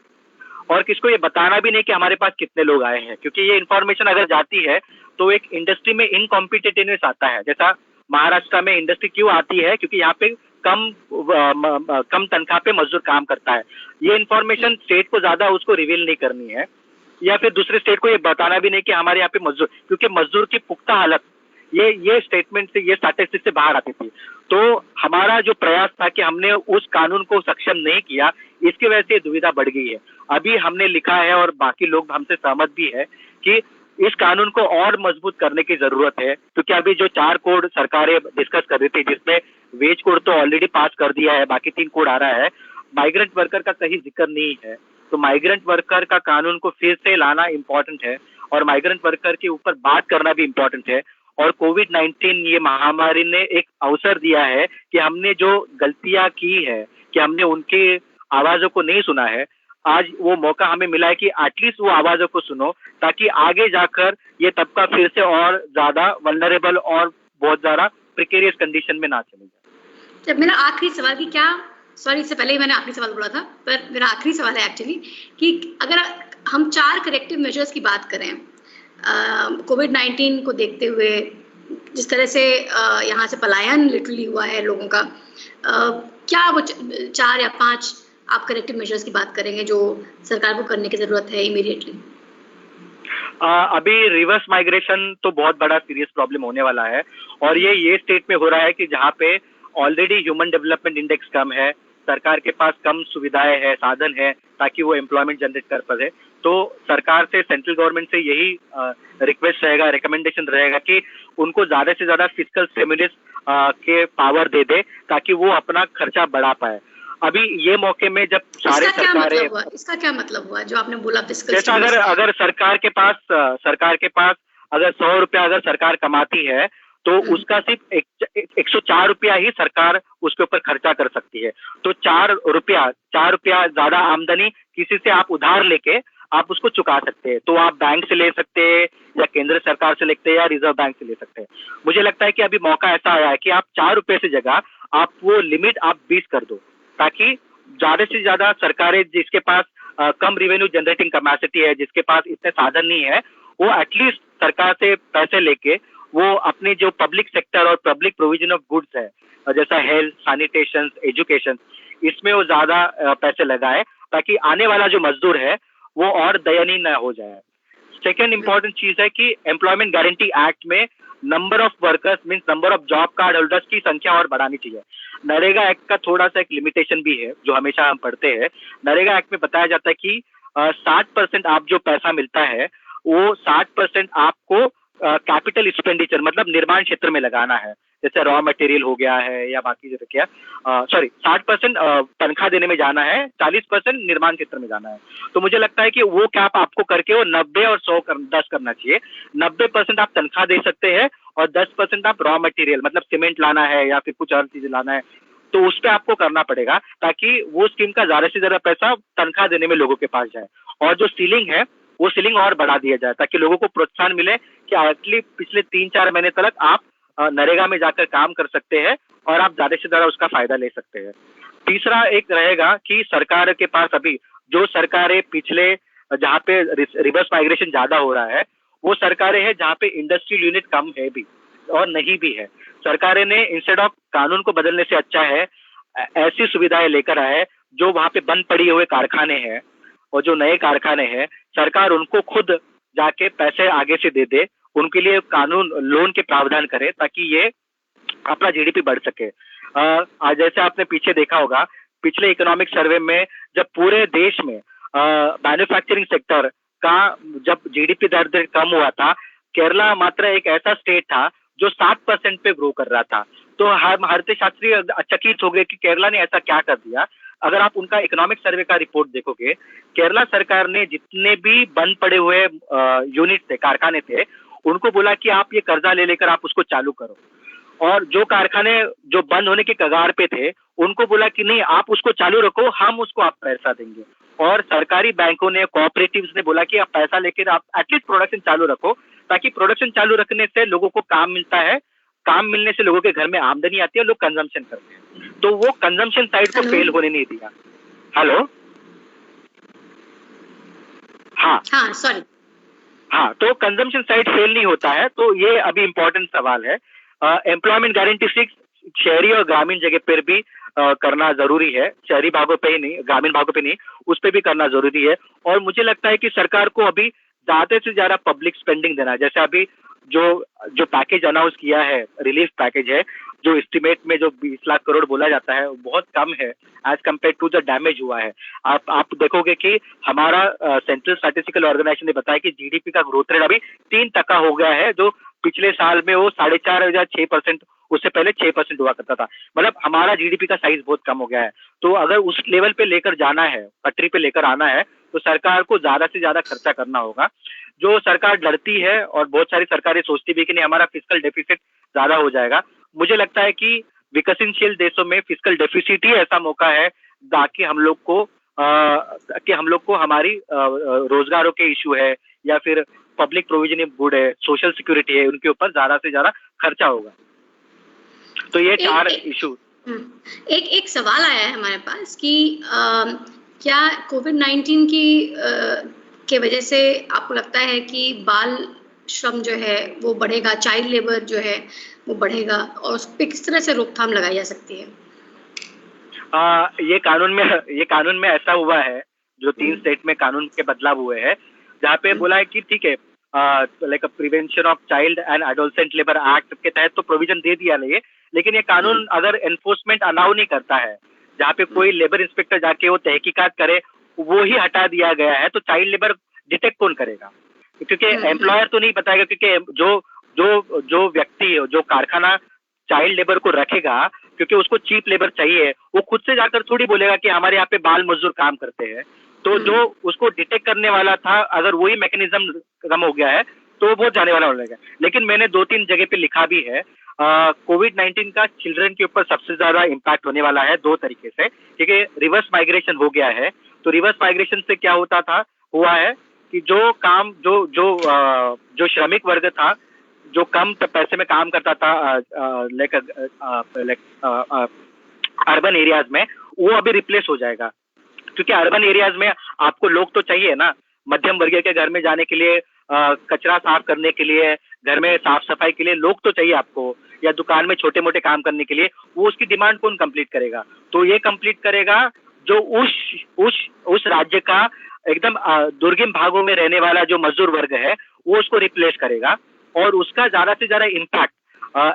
और किसको ये बताना भी नहीं कि हमारे पास कितने लोग आए हैं, क्योंकि ये इन्फॉर्मेशन अगर जाती है तो एक इंडस्ट्री में इनकॉम्पिटिटिवनेस आता है। जैसा महाराष्ट्र में इंडस्ट्री क्यों आती है, क्योंकि यहाँ पे कम तनख्वाह पे मजदूर काम करता है। ये इन्फॉर्मेशन स्टेट को ज्यादा उसको रिवील नहीं करनी है, या फिर दूसरे स्टेट को ये बताना भी नहीं कि हमारे यहाँ पे मजदूर, क्योंकि मजदूर की पुख्ता हालत ये स्टेटमेंट से, ये स्टैटिस्टिक्स से बाहर आती थी। तो हमारा जो प्रयास था कि हमने उस कानून को सक्षम नहीं किया, इसकी वजह से दुविधा बढ़ गई है। अभी हमने लिखा है और बाकी लोग हमसे सहमत भी है कि इस कानून को और मजबूत करने की जरूरत है, क्योंकि अभी जो 4 कोड सरकारें डिस्कस कर रही थी, जिसमें वेज कोड तो ऑलरेडी पास कर दिया है, बाकी 3 कोड आ रहा है, माइग्रेंट वर्कर का कहीं जिक्र नहीं है। तो माइग्रेंट वर्कर का कानून को फिर से लाना इम्पोर्टेंट है, और माइग्रेंट वर्कर के ऊपर बात करना भी इम्पोर्टेंट है। और कोविड-19 ये महामारी ने एक अवसर दिया है कि हमने जो गलतियां की है, कि हमने उनके आवाजों को नहीं सुना है, आज वो मौका हमें मिला है कि एटलीस्ट वो आवाजों को सुनो, ताकि आगे जाकर ये तबका फिर से और ज्यादा वल्नरेबल और बहुत ज्यादा प्रिकेरियस कंडीशन में ना चले जाए। जब मेरा आखिरी सवाल कि क्या, सॉरी इससे पहले ही मैंने आखिरी सवाल बोला था, पर मेरा आखिरी सवाल है एक्चुअली कि अगर हम 4 करेक्टिव मेजर्स की बात करें कोविड-19 को देखते हुए, जिस तरह से यहाँ से पलायन लिटरली हुआ है लोगों का, क्या वो 4 या 5 आप करेक्टिव मेजर्स की बात करेंगे जो सरकार को करने की जरूरत है इमीडिएटली? अभी रिवर्स माइग्रेशन तो बहुत बड़ा सीरियस प्रॉब्लम होने वाला है, और ये स्टेट में हो रहा है कि जहाँ पे ऑलरेडी ह्यूमन डेवलपमेंट इंडेक्स कम है, सरकार के पास कम सुविधाएं है, साधन है ताकि वो एम्प्लॉयमेंट जनरेट कर पाए। तो सरकार से, सेंट्रल गवर्नमेंट से यही रिक्वेस्ट रहेगा, रिकमेंडेशन रहेगा कि उनको ज्यादा से ज्यादा फिस्कल स्टिमुलस के पावर दे दे, ताकि वो अपना खर्चा बढ़ा पाए। अभी ये मौके में जब सारे सरकारें, इसका क्या मतलब हुआ जो आपने बोला फिस्कल जैसा अगर सरकार के पास अगर 100 रुपया अगर सरकार कमाती है तो उसका सिर्फ 104 रुपया ही सरकार उसके ऊपर खर्चा कर सकती है। तो 4 रुपया ज्यादा आमदनी किसी से आप उधार लेके आप उसको चुका सकते हैं। तो आप बैंक से ले सकते हैं या केंद्र सरकार से लेते हैं या रिजर्व बैंक से ले सकते हैं। मुझे लगता है कि अभी मौका ऐसा आया है कि आप 4 रुपए से जगह आप वो लिमिट आप 20 कर दो, ताकि ज्यादा से ज्यादा सरकारें जिसके पास कम रेवेन्यू जनरेटिंग कैपेसिटी है, जिसके पास इतने साधन नहीं है, वो एटलीस्ट सरकार से पैसे लेके वो अपने जो पब्लिक सेक्टर और पब्लिक प्रोविजन ऑफ गुड्स है, जैसा हेल्थ, सैनिटेशन, एजुकेशन, इसमें वो ज्यादा पैसे लगाए, ताकि आने वाला जो मजदूर है वो और दयनीय न हो जाए। सेकेंड इंपॉर्टेंट चीज है कि एम्प्लॉयमेंट गारंटी एक्ट में number of workers means number of job card holders की संख्या और बढ़ानी चाहिए। नरेगा एक्ट का थोड़ा सा एक लिमिटेशन भी है जो हमेशा हम पढ़ते हैं। नरेगा एक्ट में बताया जाता है कि 60% आप जो पैसा मिलता है वो 60% आपको कैपिटल एक्सपेंडिचर मतलब निर्माण क्षेत्र में लगाना है, जैसे रॉ मटेरियल हो गया है या बाकी जैसे क्या 60% तनख्वाह देने में जाना है, 40% निर्माण क्षेत्र में जाना है। तो मुझे लगता है कि वो कैप आपको करके वो 90 और 10 करना चाहिए। 90% आप तनख्वाह दे सकते हैं और 10% आप रॉ मटेरियल मतलब सीमेंट लाना है या फिर कुछ और चीजें लाना है, तो उस पर आपको करना पड़ेगा, ताकि वो स्कीम का ज्यादा से ज्यादा पैसा तनख्वाह देने में लोगों के पास जाए। और जो सीलिंग है वो सीलिंग और बढ़ा दिया जाए, ताकि लोगों को प्रोत्साहन मिले कि एटलीस्ट पिछले 3-4 महीने तक आप नरेगा में जाकर काम कर सकते हैं और आप ज्यादा से ज्यादा उसका फायदा ले सकते हैं। तीसरा एक रहेगा कि सरकार के पास अभी जो सरकारें पिछले जहाँ पे रिवर्स माइग्रेशन ज्यादा हो रहा है वो सरकारें हैं जहाँ पे इंडस्ट्रियल यूनिट कम है भी और नहीं भी है। सरकारें ने इंस्टेड ऑफ कानून को बदलने से अच्छा है ऐसी सुविधाएं लेकर आए जो वहाँ पे बंद पड़ी हुए कारखाने हैं और जो नए कारखाने हैं सरकार उनको खुद जाके पैसे आगे से दे दे, उनके लिए कानून लोन के प्रावधान करे ताकि ये अपना जीडीपी बढ़ सके। आज जैसे आपने पीछे देखा होगा पिछले इकोनॉमिक सर्वे में जब पूरे देश में मैन्युफैक्चरिंग सेक्टर का जब जीडीपी दर कम हुआ था, केरला मात्र एक ऐसा स्टेट था जो 7% पे ग्रो कर रहा था। तो भारतीय शास्त्री अचकित हो गए कि केरला ने ऐसा क्या कर दिया। अगर आप उनका इकोनॉमिक सर्वे का रिपोर्ट देखोगे, केरला सरकार ने जितने भी बंद पड़े हुए यूनिट थे, कारखाने थे, उनको बोला कि आप ये कर्जा ले लेकर आप उसको चालू करो। और जो कारखाने जो बंद होने के कगार पे थे उनको बोला कि नहीं आप उसको चालू रखो, हम उसको आप पैसा देंगे। और सरकारी बैंकों ने, कोऑपरेटिव्स ने बोला कि आप पैसा लेकर आप एटलीस्ट प्रोडक्शन चालू रखो, ताकि प्रोडक्शन चालू रखने से लोगों को काम मिलता है, काम मिलने से लोगों के घर में आमदनी आती है और लोग कंजम्पशन करते हैं। तो वो कंजम्पशन साइड को फेल होने नहीं दिया। हेलो, हाँ सॉरी, हाँ, तो कंजम्पशन साइड फेल नहीं होता है। तो ये अभी इम्पोर्टेंट सवाल है। एम्प्लॉयमेंट गारंटी 6 शहरी और ग्रामीण जगह पर भी करना जरूरी है, शहरी भागों पे ही नहीं, ग्रामीण भागों पे नहीं, उस पे भी करना जरूरी है। और मुझे लगता है कि सरकार को अभी ज्यादा से ज्यादा पब्लिक स्पेंडिंग देना है। जैसे अभी जो पैकेज अनाउंस किया है, रिलीफ पैकेज है, जो एस्टिमेट में जो 20 लाख करोड़ बोला जाता है वो बहुत कम है एज कम्पेयर टू जो डैमेज हुआ है। आप देखोगे कि हमारा सेंट्रल स्टैटिस्टिकल ऑर्गेनाइजेशन ने बताया कि जीडीपी का ग्रोथ रेट अभी 3% हो गया है, जो पिछले साल में वो 4.5 या 6%, उससे पहले 6% हुआ करता था। मतलब हमारा जीडीपी का साइज बहुत कम हो गया है। तो अगर उस लेवल पे लेकर जाना है, पटरी पे लेकर आना है, तो सरकार को ज्यादा से ज्यादा खर्चा करना होगा। जो सरकार डरती है और बहुत सारी सरकारें सोचती भी कि नहीं हमारा फिस्कल डेफिसिट ज्यादा हो जाएगा, मुझे लगता है कि विकसनशील देशों में फिस्कल डेफिसिट ही ऐसा मौका है ताकि हम लोग को हमारी रोजगारों के इशू है या फिर पब्लिक प्रोविजन गुड है, सोशल सिक्योरिटी है, उनके ऊपर ज्यादा से ज्यादा खर्चा होगा। तो ये 4 इशू। एक सवाल आया है हमारे पास कि क्या कोविड-19 की वजह से आपको लगता है कि बाल श्रम जो है वो बढ़ेगा, चाइल्ड लेबर जो है वो बढ़ेगा, और उस पर किस तरह से रोकथाम लगाई जा सकती है? ये कानून में ऐसा हुआ है, जो 3 स्टेट में कानून के बदलाव हुए हैं, जहाँ पे बोला है कि ठीक है like prevention of child and adolescent labour act के तहत तो प्रोविजन दे दिया है, लेकिन ये कानून अगर एनफोर्समेंट अलाउ नहीं करता है, जहाँ पे कोई लेबर इंस्पेक्टर जाके वो तहकीकात करे, वो ही हटा दिया गया है, तो चाइल्ड लेबर डिटेक्ट कौन करेगा? क्योंकि एम्प्लॉयर तो नहीं बताएगा, क्योंकि जो व्यक्ति, जो कारखाना चाइल्ड लेबर को रखेगा क्योंकि उसको चीप लेबर चाहिए। वो खुद से जाकर थोड़ी बोलेगा कि हमारे यहाँ पे बाल मजदूर काम करते हैं। तो जो उसको डिटेक्ट करने वाला था, अगर वही मैकेनिज्म कम हो गया है तो वो जाने वाला हो जाएगा। लेकिन मैंने 2-3 जगह पे लिखा भी है, कोविड-19 का चिल्ड्रन के ऊपर सबसे ज्यादा इम्पैक्ट होने वाला है 2 तरीके से, ठीक है। रिवर्स माइग्रेशन हो गया है, तो रिवर्स माइग्रेशन से क्या हुआ है कि जो श्रमिक वर्ग था, जो कम पैसे में काम करता था अर्बन एरियाज में, वो अभी रिप्लेस हो जाएगा। क्योंकि अर्बन एरियाज में आपको लोग तो चाहिए ना, मध्यम वर्गीय के घर में जाने के लिए, कचरा साफ करने के लिए, घर में साफ सफाई के लिए लोग तो चाहिए आपको, या दुकान में छोटे मोटे काम करने के लिए। वो उसकी डिमांड कौन कंप्लीट करेगा? तो ये कंप्लीट करेगा जो उस राज्य का एकदम दुर्गम भागों में रहने वाला जो मजदूर वर्ग है, वो उसको रिप्लेस करेगा। और उसका ज्यादा से ज्यादा इम्पैक्ट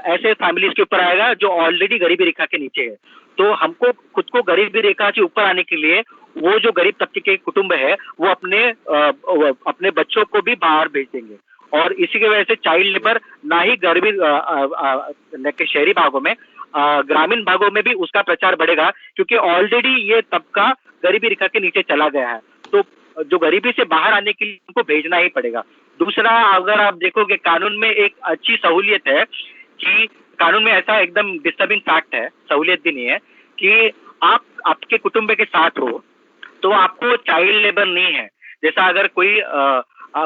ऐसे फैमिलीज के ऊपर आएगा जो ऑलरेडी गरीबी रेखा के नीचे है। तो हमको खुद को गरीबी रेखा से ऊपर आने के लिए, वो जो गरीब तबके के कुटुंब है, वो अपने बच्चों को भी बाहर भेज देंगे। और इसी की वजह से चाइल्ड लेबर ना ही गरीबी शहरी भागों में, ग्रामीण भागों में भी उसका प्रचार बढ़ेगा, क्योंकि ऑलरेडी ये तबका गरीबी रेखा के नीचे चला गया है। तो जो गरीबी से बाहर आने के लिए उनको भेजना ही पड़ेगा। दूसरा, अगर आप देखोगे कानून में एक अच्छी सहूलियत है कि कानून में ऐसा एकदम डिस्टर्बिंग फैक्ट है, सहूलियत भी नहीं है, कि आप आपके कुटुंब के साथ हो तो आपको चाइल्ड लेबर नहीं है। जैसा अगर कोई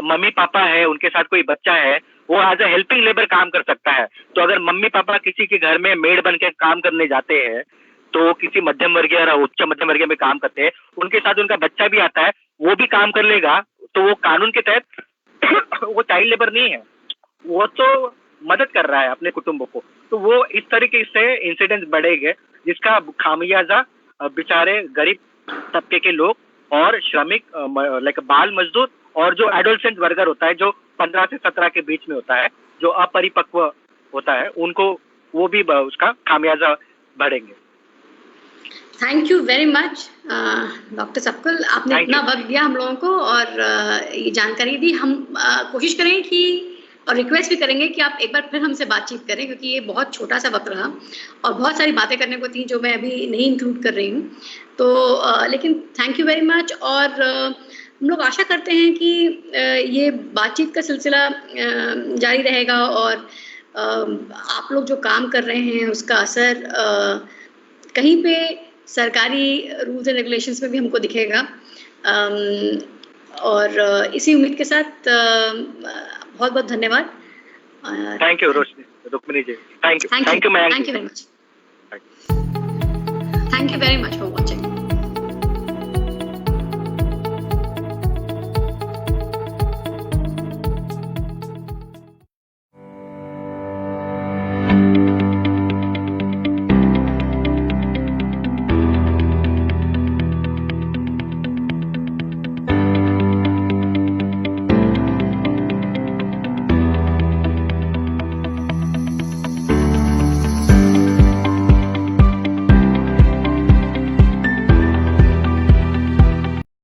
मम्मी पापा है, उनके साथ कोई बच्चा है, वो एज ए हेल्पिंग लेबर काम कर सकता है। तो अगर मम्मी पापा किसी के घर में मेड बन के काम करने जाते हैं, तो किसी मध्यम वर्गीय या उच्च मध्यम वर्गीय में काम करते हैं, उनके साथ उनका बच्चा भी आता है, वो भी काम कर लेगा, तो वो कानून के तहत वो चाइल्ड लेबर नहीं है, वो तो मदद कर रहा है अपने कुटुंबों को। तो वो इस तरीके से इंसिडेंट्स बढ़ेंगे, जिसका खामियाजा बेचारे गरीब तबके के लोग और श्रमिक, लाइक बाल मजदूर, और जो एडोलसेंट वर्कर होता है, जो 15 से 17 के बीच में होता है, जो अपरिपक्व होता है, उनको वो भी उसका खामियाजा बढ़ेंगे। Thank you very much doctor Sapkal, आपने इतना वक्त दिया हम लोगों को और ये जानकारी दी। हम कोशिश करें कि, और रिक्वेस्ट भी करेंगे कि आप एक बार फिर हमसे बातचीत करें, क्योंकि ये बहुत छोटा सा वक्त रहा और बहुत सारी बातें करने को थी जो मैं अभी नहीं इंक्लूड कर रही हूँ। तो लेकिन थैंक यू वेरी मच। और हम लोग आशा करते हैं कि ये बातचीत का सिलसिला जारी रहेगा और आप लोग जो काम कर रहे हैं उसका असर कहीं पे सरकारी रूल्स एंड रेगुलेशंस में भी हमको दिखेगा। और इसी उम्मीद के साथ बहुत बहुत धन्यवाद। Thank you Rukmini ji, thank you, thank you very much, thank you very much.